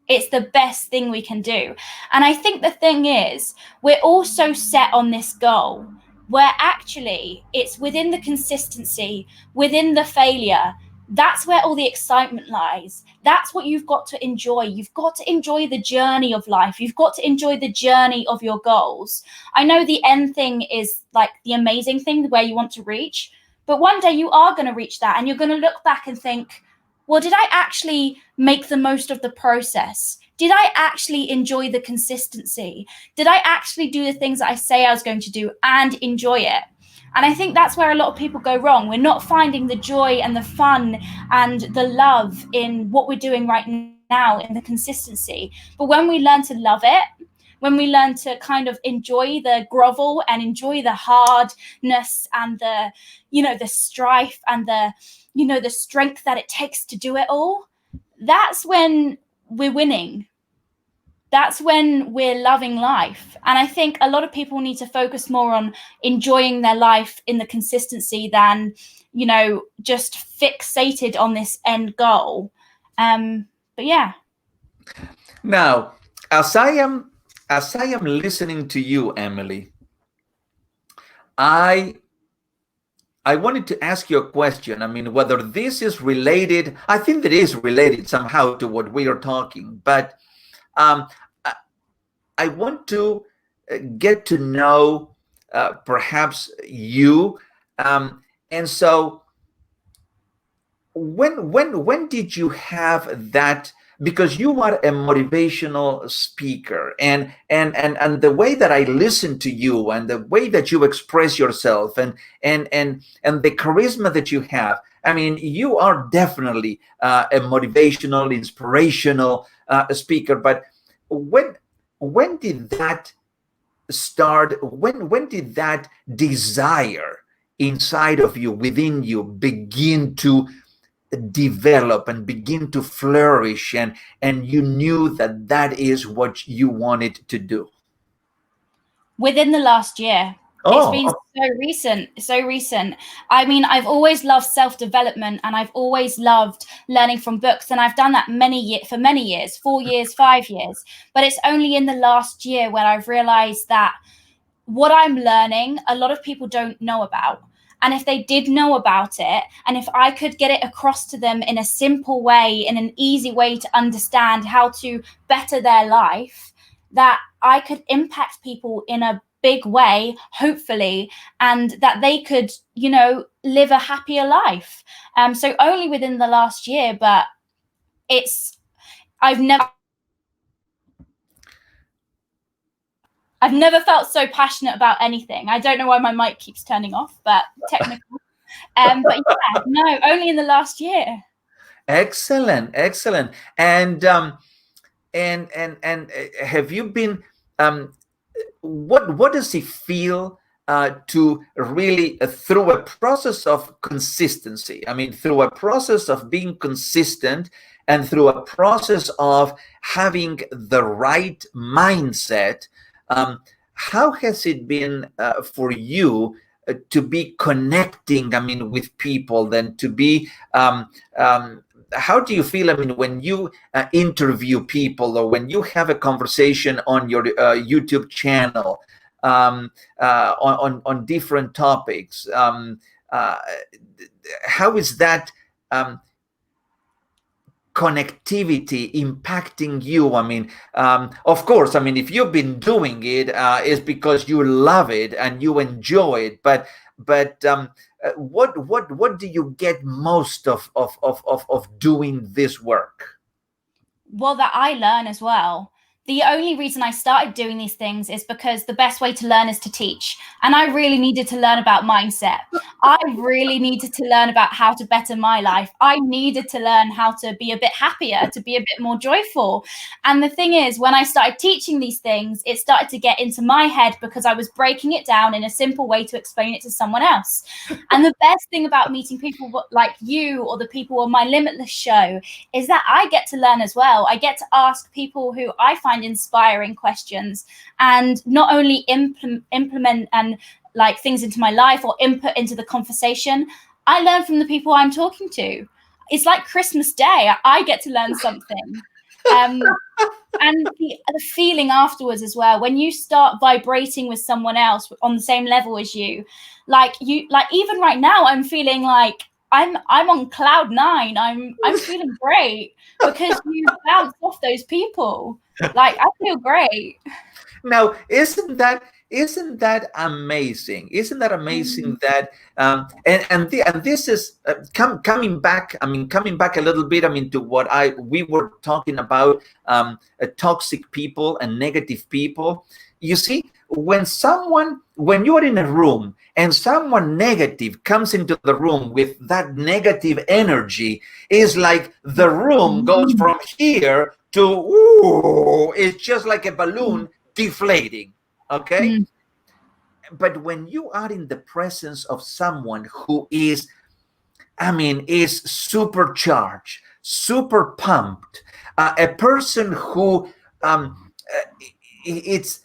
It's the best thing we can do. And I think the thing is, we're also set on this goal where actually it's within the consistency, within the failure, that's where all the excitement lies. That's what you've got to enjoy. You've got to enjoy the journey of life. You've got to enjoy the journey of your goals. I know the end thing is like the amazing thing where you want to reach, but one day you are going to reach that and you're going to look back and think, well, did I actually make the most of the process? Did I actually enjoy the consistency? Did I actually do the things that I say I was going to do and enjoy it? And I think that's where a lot of people go wrong. We're not finding the joy and the fun and the love in what we're doing right now, in the consistency. But when we learn to love it, when we learn to kind of enjoy the grovel and enjoy the hardness and the, the strife and the strength that it takes to do it all, that's when we're winning. That's when we're loving life. And I think a lot of people need to focus more on enjoying their life in the consistency than, just fixated on this end goal. But yeah. Now, as I am listening to you, Emily, I wanted to ask you a question. I mean, whether this is related, I think that is related somehow to what we are talking, but I want to get to know perhaps you. And so when did you have that? Because you are a motivational speaker, and the way that I listen to you and the way that you express yourself and the charisma that you have, I mean, you are definitely a motivational, inspirational speaker. But when did that start? When did that desire inside of you, within you, begin to develop and begin to flourish, and you knew that that is what you wanted to do? Within the last year. It's been so recent. I mean, I've always loved self-development and I've always loved learning from books, and I've done that for many years, 4 years, 5 years. But it's only in the last year when I've realized that what I'm learning, a lot of people don't know about. And if they did know about it, and if I could get it across to them in a simple way, in an easy way to understand how to better their life, that I could impact people in a big way, hopefully, and that they could, live a happier life. So only within the last year, but I've never felt so passionate about anything. I don't know why my mic keeps turning off, but technical. But yeah, no, only in the last year. Excellent. And have you been? What does it feel to really, through a process of consistency? I mean, through a process of being consistent and through a process of having the right mindset. How has it been for you to be connecting, I mean, with people, then to be, how do you feel, I mean, when you interview people or when you have a conversation on your YouTube channel on different topics? How is that connectivity impacting you? I mean, of course, I mean, if you've been doing it, it's because you love it and you enjoy it. But what do you get most of doing this work? Well, that I learn as well. The only reason I started doing these things is because the best way to learn is to teach. And I really needed to learn about mindset. I really needed to learn about how to better my life. I needed to learn how to be a bit happier, to be a bit more joyful. And the thing is, when I started teaching these things, it started to get into my head because I was breaking it down in a simple way to explain it to someone else. And the best thing about meeting people like you or the people on my Limitless show is that I get to learn as well. I get to ask people who I find inspiring questions, and not only implement and like things into my life or input into the conversation. I learn from the people I'm talking to. It's like Christmas Day. I get to learn something. And the feeling afterwards as well, when you start vibrating with someone else on the same level as you, like even right now, I'm feeling like I'm on cloud nine. I'm feeling great because you bounce off those people. Like, I feel great. Now, isn't that amazing? Isn't that amazing that and this is coming back? I mean, coming back a little bit. I mean, to what we were talking about, toxic people and negative people. You see, when you are in a room and someone negative comes into the room with that negative energy, is like the room goes from here to, ooh, it's just like a balloon deflating. Okay. But when you are in the presence of someone who is, I mean, is supercharged, super pumped, a person who it's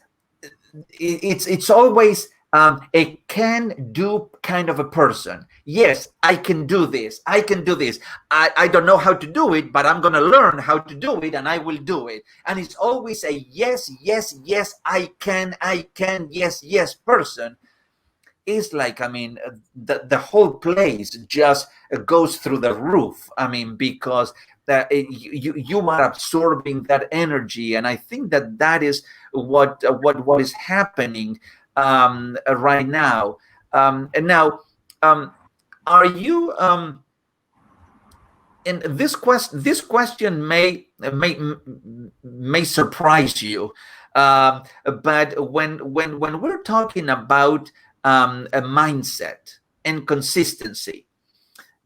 it's always a can-do kind of a person. Yes, I can do this. I can do this. I don't know how to do it, but I'm going to learn how to do it, and I will do it. And it's always a yes, yes, yes, I can, yes, yes person. Is like, I mean, the whole place just goes through the roof. I mean, because you are absorbing that energy, and I think that is what is happening right now. And now, are you? And this question may surprise you, but when we're talking about a mindset and consistency,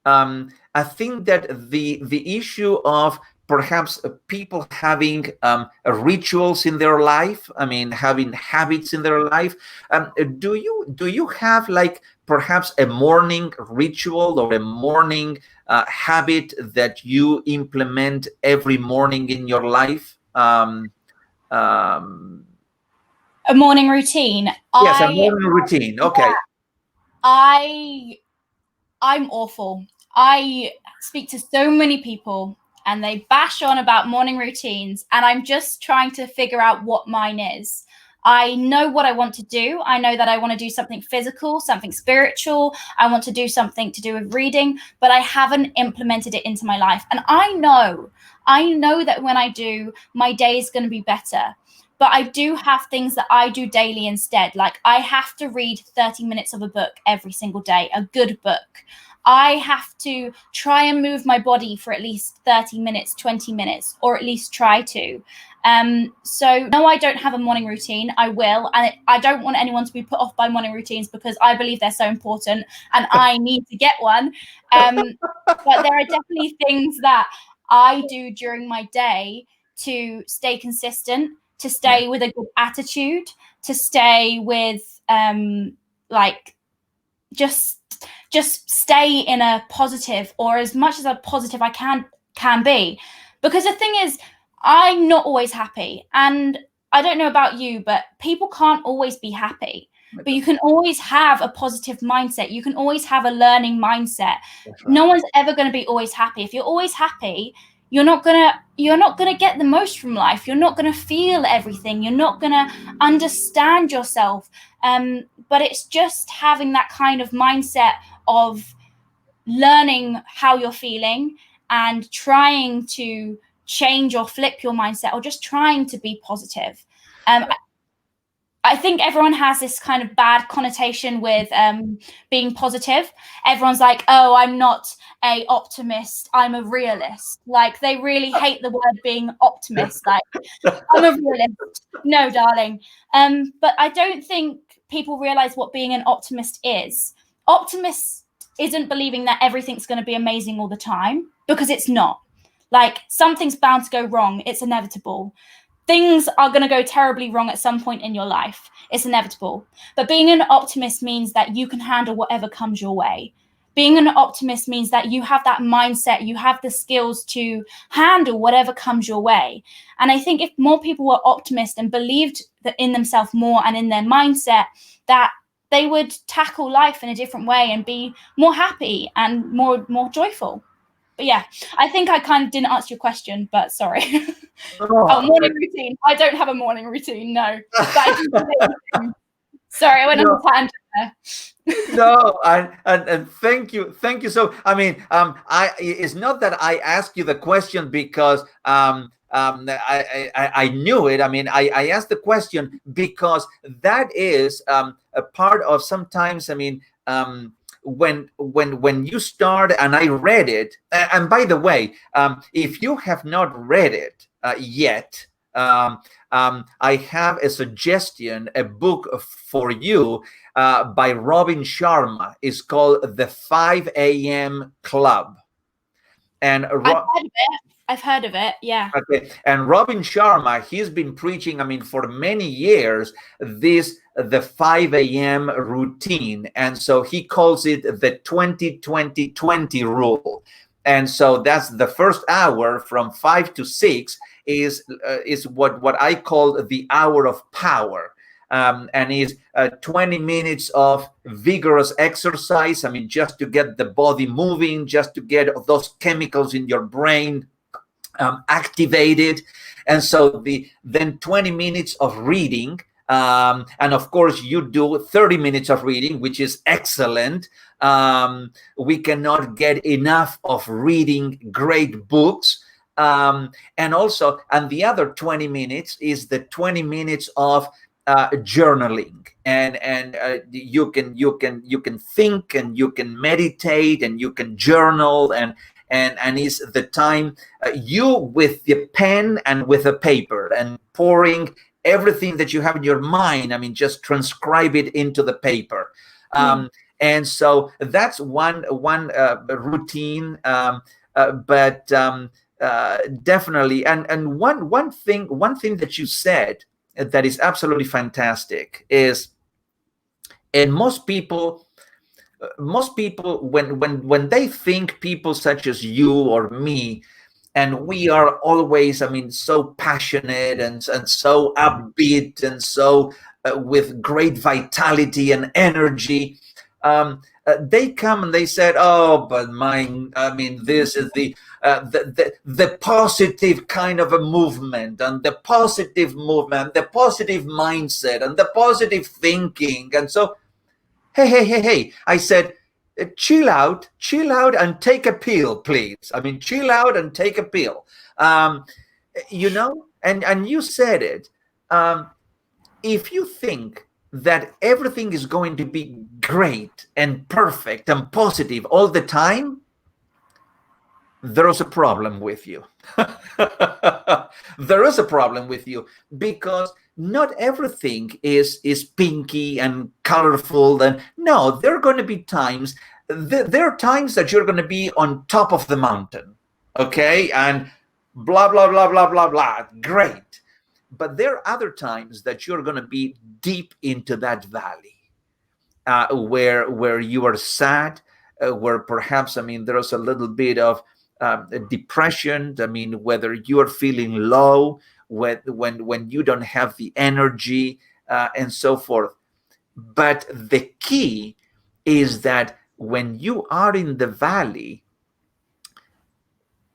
I think that the issue of perhaps people having rituals in their life, I mean, having habits in their life, do you have like perhaps a morning ritual or a morning habit that you implement every morning in your life? A morning routine. Yes, a morning routine. Okay. Yeah, I'm awful. I speak to so many people and they bash on about morning routines, and I'm just trying to figure out what mine is. I know what I want to do. I know that I want to do something physical, something spiritual. I want to do something to do with reading, but I haven't implemented it into my life. And I know that when I do, my day is going to be better. But I do have things that I do daily instead. Like, I have to read 30 minutes of a book every single day, a good book. I have to try and move my body for at least 30 minutes, 20 minutes, or at least try to. So no, I don't have a morning routine. I will. And I don't want anyone to be put off by morning routines because I believe they're so important and I need to get one. But there are definitely things that I do during my day to stay consistent, to stay with a good attitude, to stay with like just stay in a positive, or as much as a positive I can be. Because the thing is, I'm not always happy, and I don't know about you, but people can't always be happy. But you can always have a positive mindset. You can always have a learning mindset. Right. No one's ever going to be always happy. If you're always happy, you're not gonna get the most from life. You're not gonna feel everything. You're not gonna understand yourself. But it's just having that kind of mindset of learning how you're feeling and trying to change or flip your mindset, or just trying to be positive. I think everyone has this kind of bad connotation with being positive. Everyone's like, oh, I'm not a optimist, I'm a realist. Like, they really hate the word being optimist. Like, I'm a realist. No, darling. But I don't think people realize what being an optimist is. Optimist isn't believing that everything's going to be amazing all the time, because it's not. Like, something's bound to go wrong. It's inevitable. Things are going to go terribly wrong at some point in your life. It's inevitable. But being an optimist means that you can handle whatever comes your way. Being an optimist means that you have that mindset, you have the skills to handle whatever comes your way. And I think if more people were optimists and believed that in themselves more and in their mindset, that they would tackle life in a different way and be more happy and more joyful. But yeah, I think I kind of didn't answer your question, but sorry. Morning routine. I don't have a morning routine, no. But I do. Sorry, I went on a tangent No, and thank you. So, I mean, it's not that I asked you the question because I knew it. I mean, I asked the question because that is a part of sometimes. I mean, when you start, and I read it. And by the way, if you have not read it yet. I have a suggestion, a book for you by Robin Sharma. It's called The 5 a.m. Club. And I've heard of it. Yeah. Okay. And Robin Sharma, he's been preaching, I mean, for many years, the 5 a.m. routine. And so he calls it the 20-20-20 rule. And so that's the first hour from 5 to 6 is what I call the hour of power. And is 20 minutes of vigorous exercise. I mean, just to get the body moving, just to get those chemicals in your brain activated. And so then 20 minutes of reading. And of course, you do 30 minutes of reading, which is excellent. We cannot get enough of reading great books. And the other 20 minutes is the 20 minutes of journaling, and you can think, and you can meditate, and you can journal, and is the time you with the pen and with a paper and pouring everything that you have in your mind. I mean, just transcribe it into the paper. And so that's one routine, but definitely. And one thing that you said that is absolutely fantastic is, and most people when they think people such as you or me, and we are always, I mean, so passionate and so upbeat and so with great vitality and energy, they come and they said, oh, but this is the positive kind of a movement, and the positive movement, the positive mindset, and the positive thinking. And so, hey, I said, chill out and take a pill, please. I mean, chill out and take a pill. And you said it. If you think that everything is going to be great and perfect and positive all the time, there is a problem with you. There is a problem with you, because not everything is pinky and colorful. And no, there are going to be times, there are times that you're going to be on top of the mountain, okay, and blah blah blah blah blah blah, great. But there are other times that you're going to be deep into that valley, where you are sad, where perhaps, I mean, there's a little bit of depression. I mean, whether you are feeling low, when you don't have the energy, and so forth. But the key is that when you are in the valley,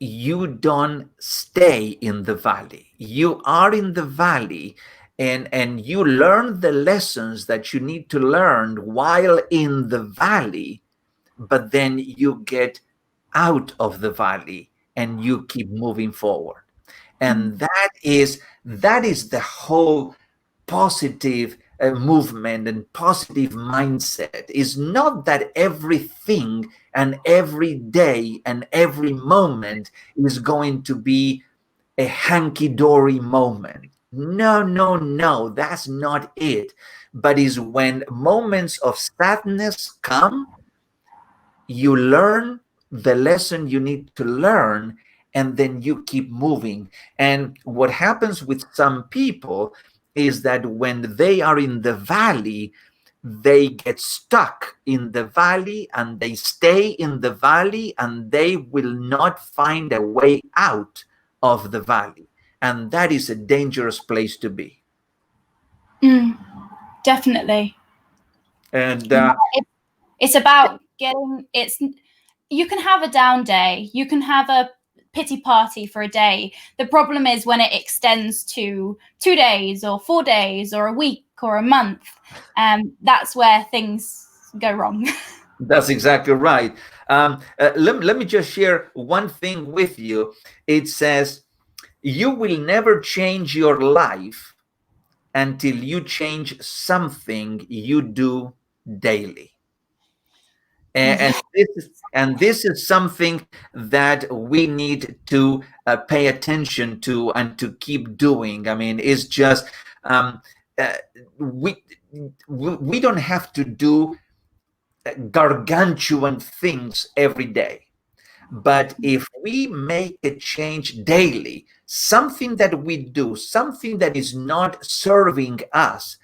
you don't stay in the valley. You are in the valley, and you learn the lessons that you need to learn while in the valley, but then you get out of the valley and you keep moving forward. And that is the whole positive movement and positive mindset. Is not that everything and every day and every moment is going to be a hanky-dory moment. No, that's not it. But is when moments of sadness come, you learn the lesson you need to learn, and then you keep moving. And what happens with some people is that when they are in the valley, they get stuck in the valley, and they stay in the valley, and they will not find a way out of the valley. And that is a dangerous place to be. Definitely. And it's about you can have a down day, you can have a pity party for a day. The problem is when it extends to 2 days or 4 days or a week or a month, that's where things go wrong. That's exactly right. Let me just share one thing with you. It says, you will never change your life until you change something you do daily. And, this is something that we need to pay attention to and to keep doing. I mean, it's just uh, we we don't have to do gargantuan things every day. But if we make a change daily, something that we do, something that is not serving us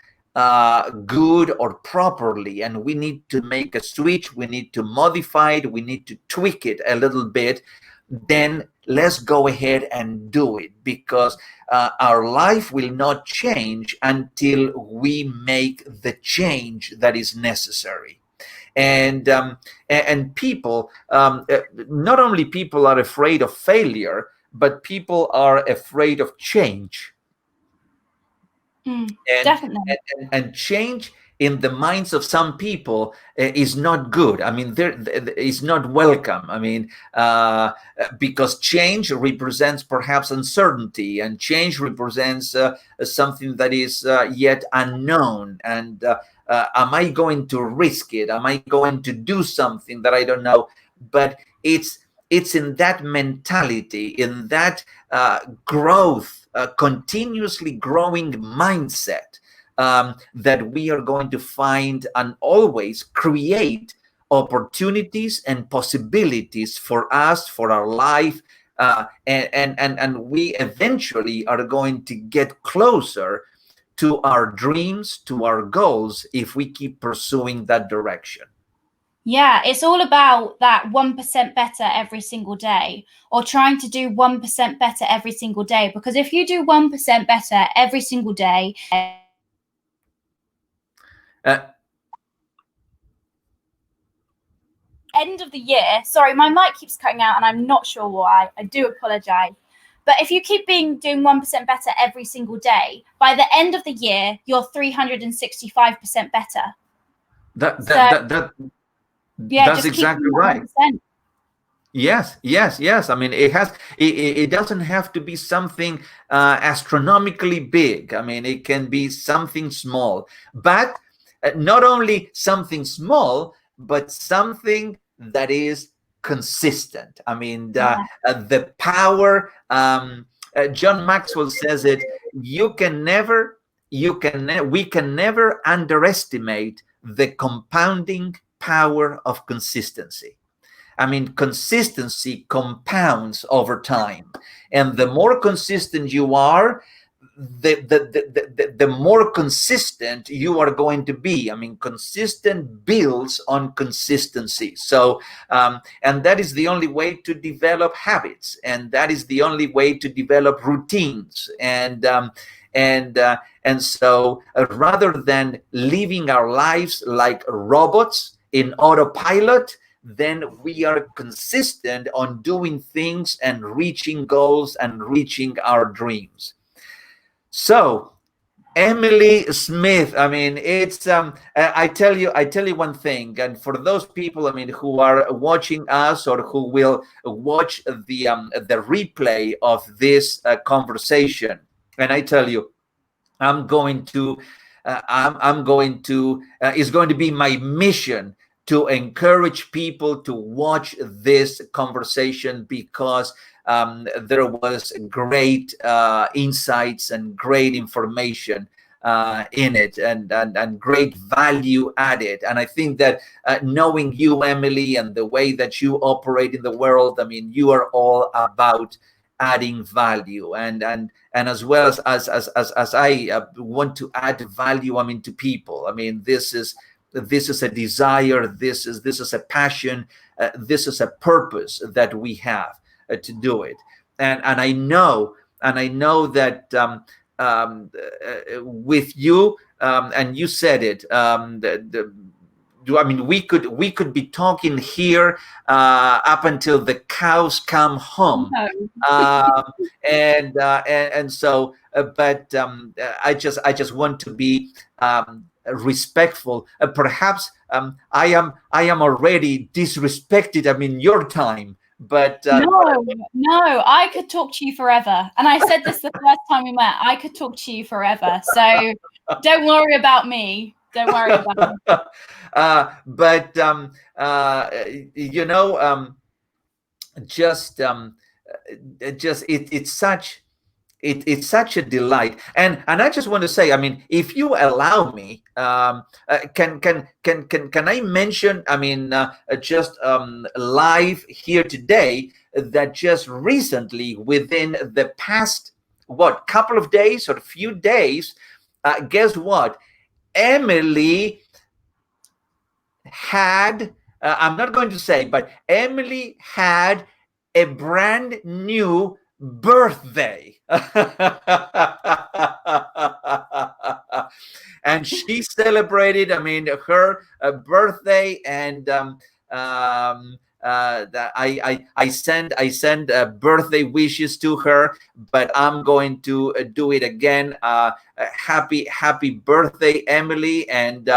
good or properly, and we need to make a switch, we need to modify it, we need to tweak it a little bit, then let's go ahead and do it, because our life will not change until we make the change that is necessary. And people, not only people are afraid of failure, but people are afraid of change. Definitely. And change in the minds of some people is not good. I mean, there is not welcome. I mean, because change represents perhaps uncertainty, and change represents something that is yet unknown. And am I going to risk it? Am I going to do something that I don't know? But it's in that mentality, in that growth, continuously growing mindset, that we are going to find and always create opportunities and possibilities for us, for our life, and we eventually are going to get closer to our dreams, to our goals, if we keep pursuing that direction. Yeah, it's all about that 1% better every single day, or trying to do 1% better every single day. Because if you do 1% better every single day, end of the year, sorry, my mic keeps cutting out and I'm not sure why. I do apologize. But if you keep doing 1% better every single day, by the end of the year, you're 365% better. That's exactly right. Yes. I mean, it doesn't have to be something astronomically big. I mean, it can be something small, but not only something small, but something that is consistent. I mean, the power. John Maxwell says it. We can never underestimate the compounding power of consistency. I mean, consistency compounds over time. And the more consistent you are, the more consistent you are going to be. I mean, consistent builds on consistency. So, and that is the only way to develop habits, and that is the only way to develop routines. And so, rather than living our lives like robots in autopilot, then we are consistent on doing things and reaching goals and reaching our dreams. So, Emily Smith, I mean, it's I tell you one thing, and for those people, I mean, who are watching us or who will watch the replay of this conversation, and I tell you, I'm going to it's going to be my mission to encourage people to watch this conversation, because there was great insights and great information in it, and great value added. And I think that knowing you, Emily, and the way that you operate in the world, I mean, you are all about adding value, and as well as I want to add value, I mean, to people. I mean, this is a desire, this is a passion, this is a purpose that we have to do it. And I know that with you, and you said it, I mean, we could be talking here up until the cows come home. Um, and so, but I just want to be respectful. Perhaps I am already disrespected. I mean, your time, but no, I could talk to you forever. And I said this the first time we met. I could talk to you forever. So don't worry about me. Don't worry about me. But you know, it's such a delight, and I just want to say, I mean, if you allow me, can I mention, I mean, just live here today, that just recently, within the past couple of days or a few days, guess what? Emily had, I'm not going to say, but Emily had a brand new birthday. And she celebrated, I mean, her birthday, and I send birthday wishes to her, but I'm going to do it again. Happy birthday, Emily, and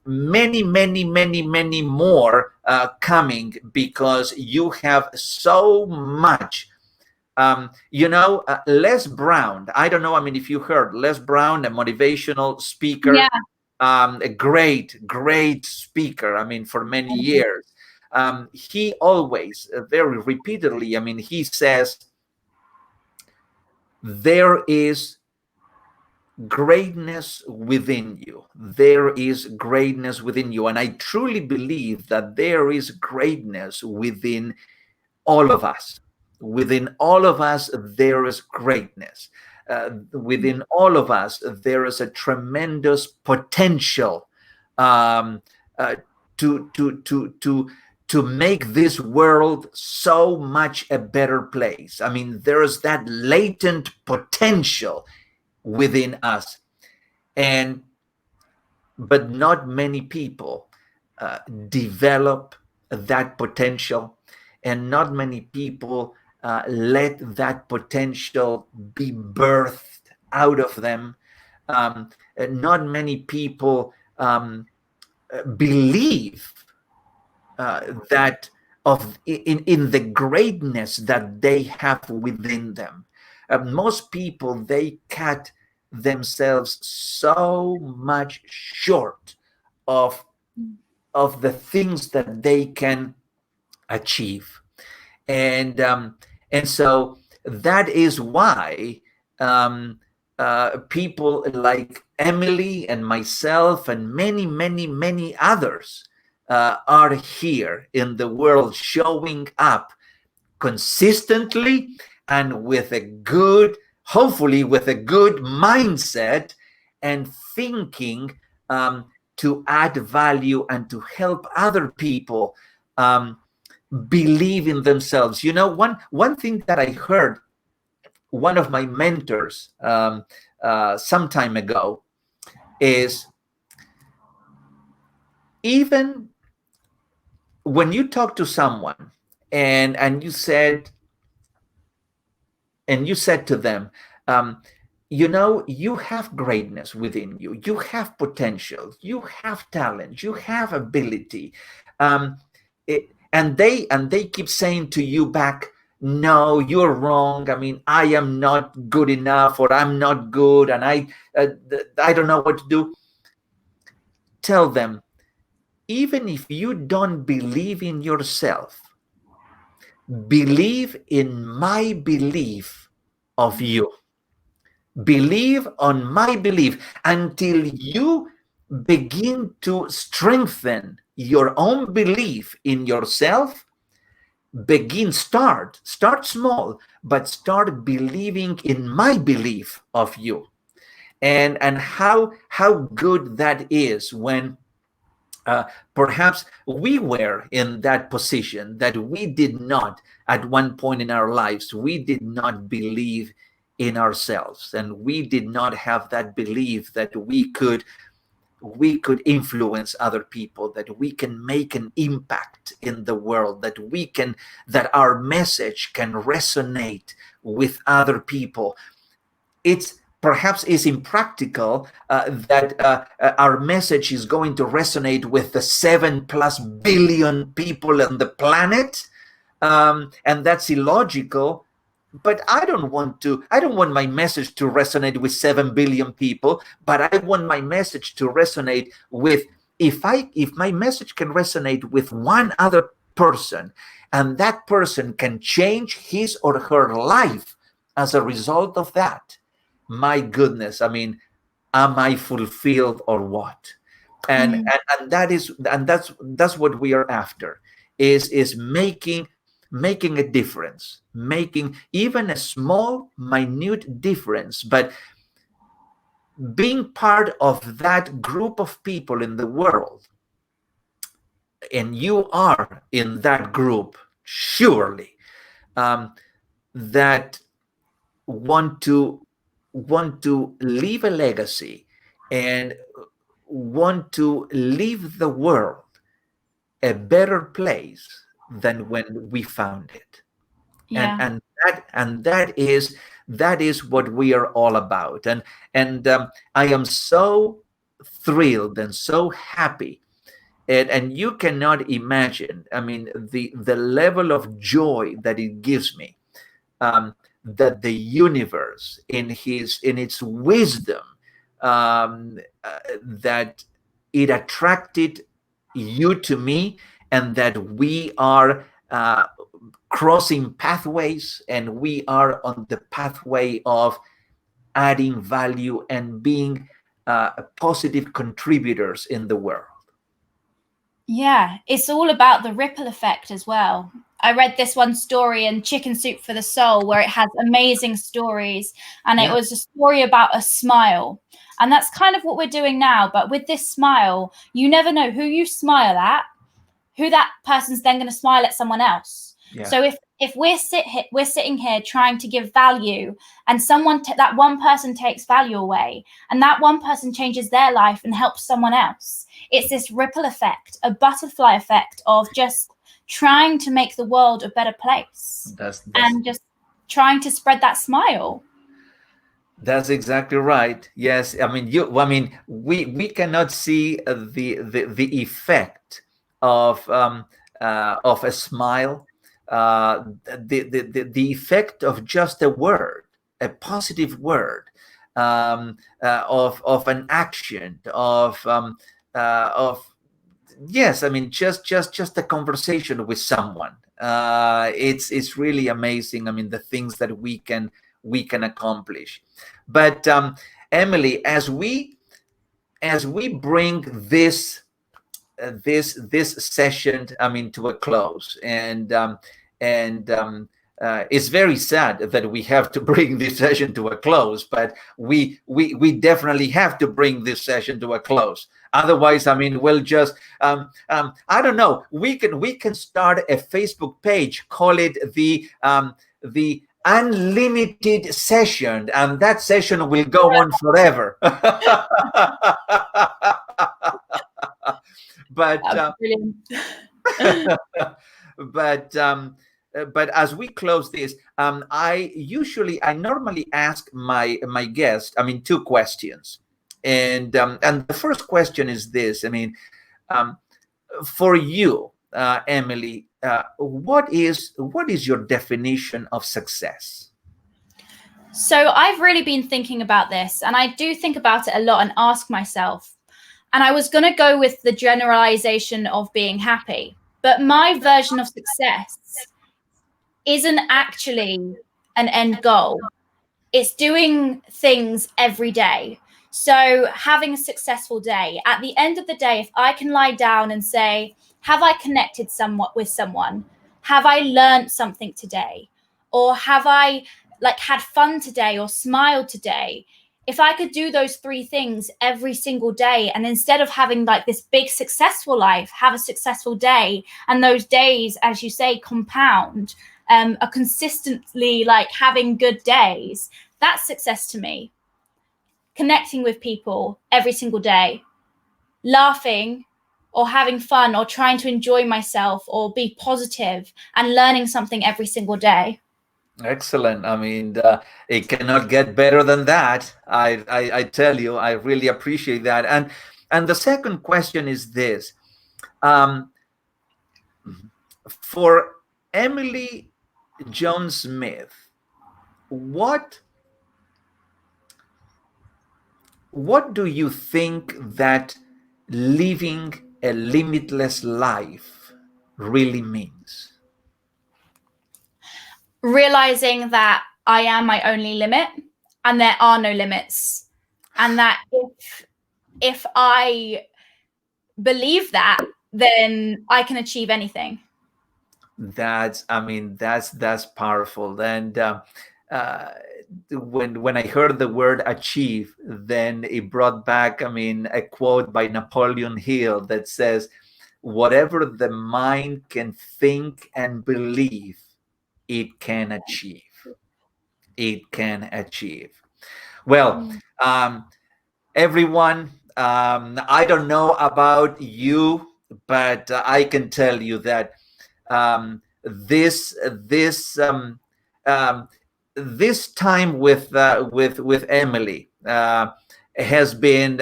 many more coming, because you have so much. You know, Les Brown, I don't know, I mean, if you heard Les Brown, a motivational speaker. Yeah. A great speaker, I mean, for many years. He always, very repeatedly, I mean, he says, there is greatness within you. There is greatness within you. And I truly believe that there is greatness within all of us. Within all of us, there is greatness. Within all of us, there is a tremendous potential to make this world so much a better place. I mean, there is that latent potential within us, but not many people develop that potential, and not many people let that potential be birthed out of them. Not many people believe that in the greatness that they have within them. Most people, they cut themselves so much short of the things that they can achieve, and so that is why people like Emily and myself and many others are here in the world, showing up consistently and with a good, hopefully with a good mindset, and thinking to add value and to help other people believe in themselves. You know, one thing that I heard one of my mentors some time ago is, even when you talk to someone and you said to them, you know, you have greatness within you, you have potential, you have talent, you have ability, and they keep saying to you back, no, you're wrong. I mean, I am not good enough, or I'm not good, and I don't know what to do. Tell them, even if you don't believe in yourself, believe in my belief of you. Believe on my belief until you begin to strengthen your own belief in yourself. Start small, but start believing in my belief of you. And how good that is when perhaps we were in that position, that we did not, at one point in our lives, we did not believe in ourselves, and we did not have that belief that we could we could influence other people, that we can make an impact in the world, that our message can resonate with other people. It's perhaps is impractical that our message is going to resonate with the 7+ billion people on the planet, and that's illogical. But I don't want my message to resonate with 7 billion people, but I want my message to resonate with, if my message can resonate with one other person, and that person can change his or her life as a result of that, my goodness, I mean, am I fulfilled or what? And that's what we are after, is making a difference, making even a small, minute difference, but being part of that group of people in the world. And you are in that group, surely, that want to leave a legacy and want to leave the world a better place than when we found it. Yeah. And that is what we are all about. And I am so thrilled and so happy. And you cannot imagine, I mean, the level of joy that it gives me, that the universe in its wisdom, that it attracted you to me, and that we are crossing pathways, and we are on the pathway of adding value and being positive contributors in the world. Yeah, it's all about the ripple effect as well. I read this one story in Chicken Soup for the Soul where it has amazing stories, and it was a story about a smile. And that's kind of what we're doing now. But with this smile, you never know who you smile at, who that person's then going to smile at someone else. Yeah. So if we're sitting here trying to give value, and that one person takes value away, and that one person changes their life and helps someone else, it's this ripple effect, a butterfly effect of just trying to make the world a better place, and just trying to spread that smile. That's exactly right. Yes, I mean we cannot see the effect of a smile, the effect of just a word, a positive word, of an action, of yes, I mean just a conversation with someone. It's really amazing. I mean, the things that we can accomplish. But Emily, as we bring this session, I mean, to a close, and it's very sad that we have to bring this session to a close, but we definitely have to bring this session to a close. Otherwise, I mean, we'll just I don't know. We can start a Facebook page, call it the unlimited session, and that session will go on forever. But but as we close this, I normally ask my guest, I mean, 2 questions, and the first question is this. I mean, for you, Emily, what is your definition of success? So I've really been thinking about this, and I do think about it a lot and ask myself. And I was going to go with the generalization of being happy, but my version of success isn't actually an end goal. It's doing things every day. So having a successful day, at the end of the day, if I can lie down and say, have I connected somewhat with someone? Have I learned something today? Or have I had fun today or smiled today? If I could do those 3 things every single day, and instead of having this big successful life, have a successful day, and those days, as you say, compound, are consistently having good days, that's success to me. Connecting with people every single day. laughing or having fun or trying to enjoy myself or be positive and learning something every single day. Excellent. I mean, it cannot get better than that. I tell you, I really appreciate that. And the second question is this: um, for Emily Joan Smith, what do you think that living a limitless life really means? Realizing that I am my only limit and there are no limits, and that if I believe that, then I can achieve anything. That's, I mean, that's powerful. And when I heard the word achieve, then it brought back, I mean, a quote by Napoleon Hill that says, "Whatever the mind can think and believe, it can achieve. It can achieve." Well, everyone, I don't know about you, but I can tell you that this time with Emily has been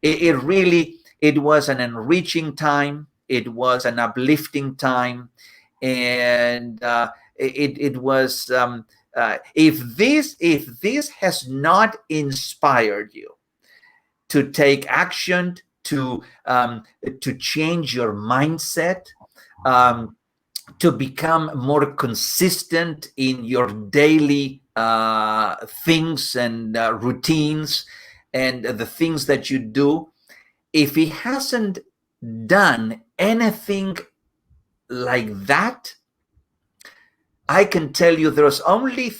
it really, it was an enriching time. It was an uplifting time, and it was if this has not inspired you to take action, to change your mindset, to become more consistent in your daily things and routines and the things that you do, if he hasn't done anything like that, I can tell you there's only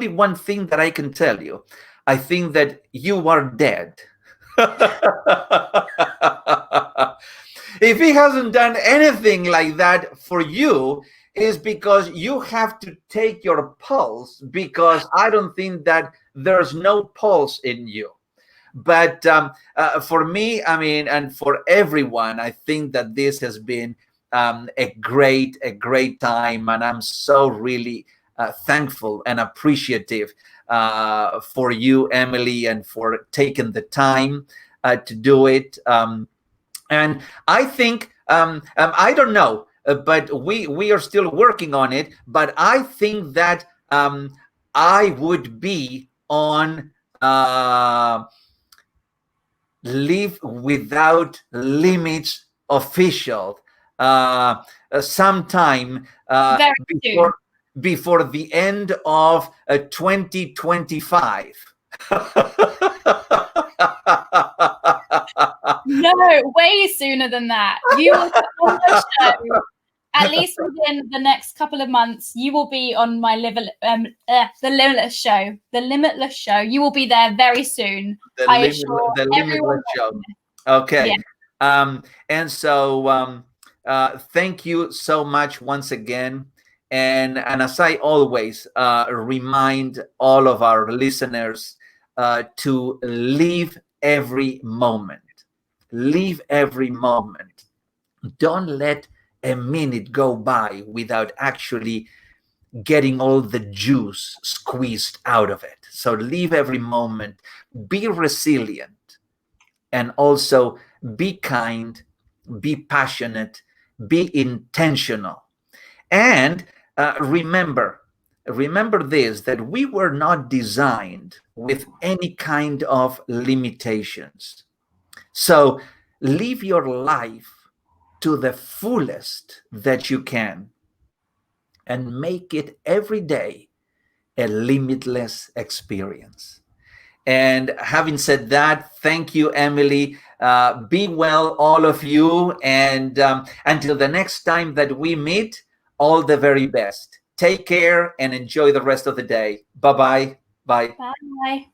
one thing that I can tell you. I think that you are dead. If he hasn't done anything like that for you, is because you have to take your pulse, because I don't think that there's no pulse in you. But for me, I mean, and for everyone, I think that this has been a great time, and I'm so really thankful and appreciative for you, Emily, and for taking the time to do it. And I think I don't know, but we are still working on it. But I think that I would be on Live Without Limits official sometime before the end of 2025. No, way sooner than that. You will be on the show at least within the next couple of months. You will be on my the Limitless show. The Limitless show. You will be there very soon. The Limitless show. Okay. Yeah. And so thank you so much once again. And as I always remind all of our listeners to live every moment. Live every moment. Don't let a minute go by without actually getting all the juice squeezed out of it. So live every moment. Be resilient, and also be kind, be passionate, be intentional. And remember this, that we were not designed with any kind of limitations. So live your life to the fullest that you can, and make it every day a limitless experience. And having said that, thank you, Emily. Be well, all of you. And until the next time that we meet, all the very best. Take care and enjoy the rest of the day. Bye-bye. Bye. Bye.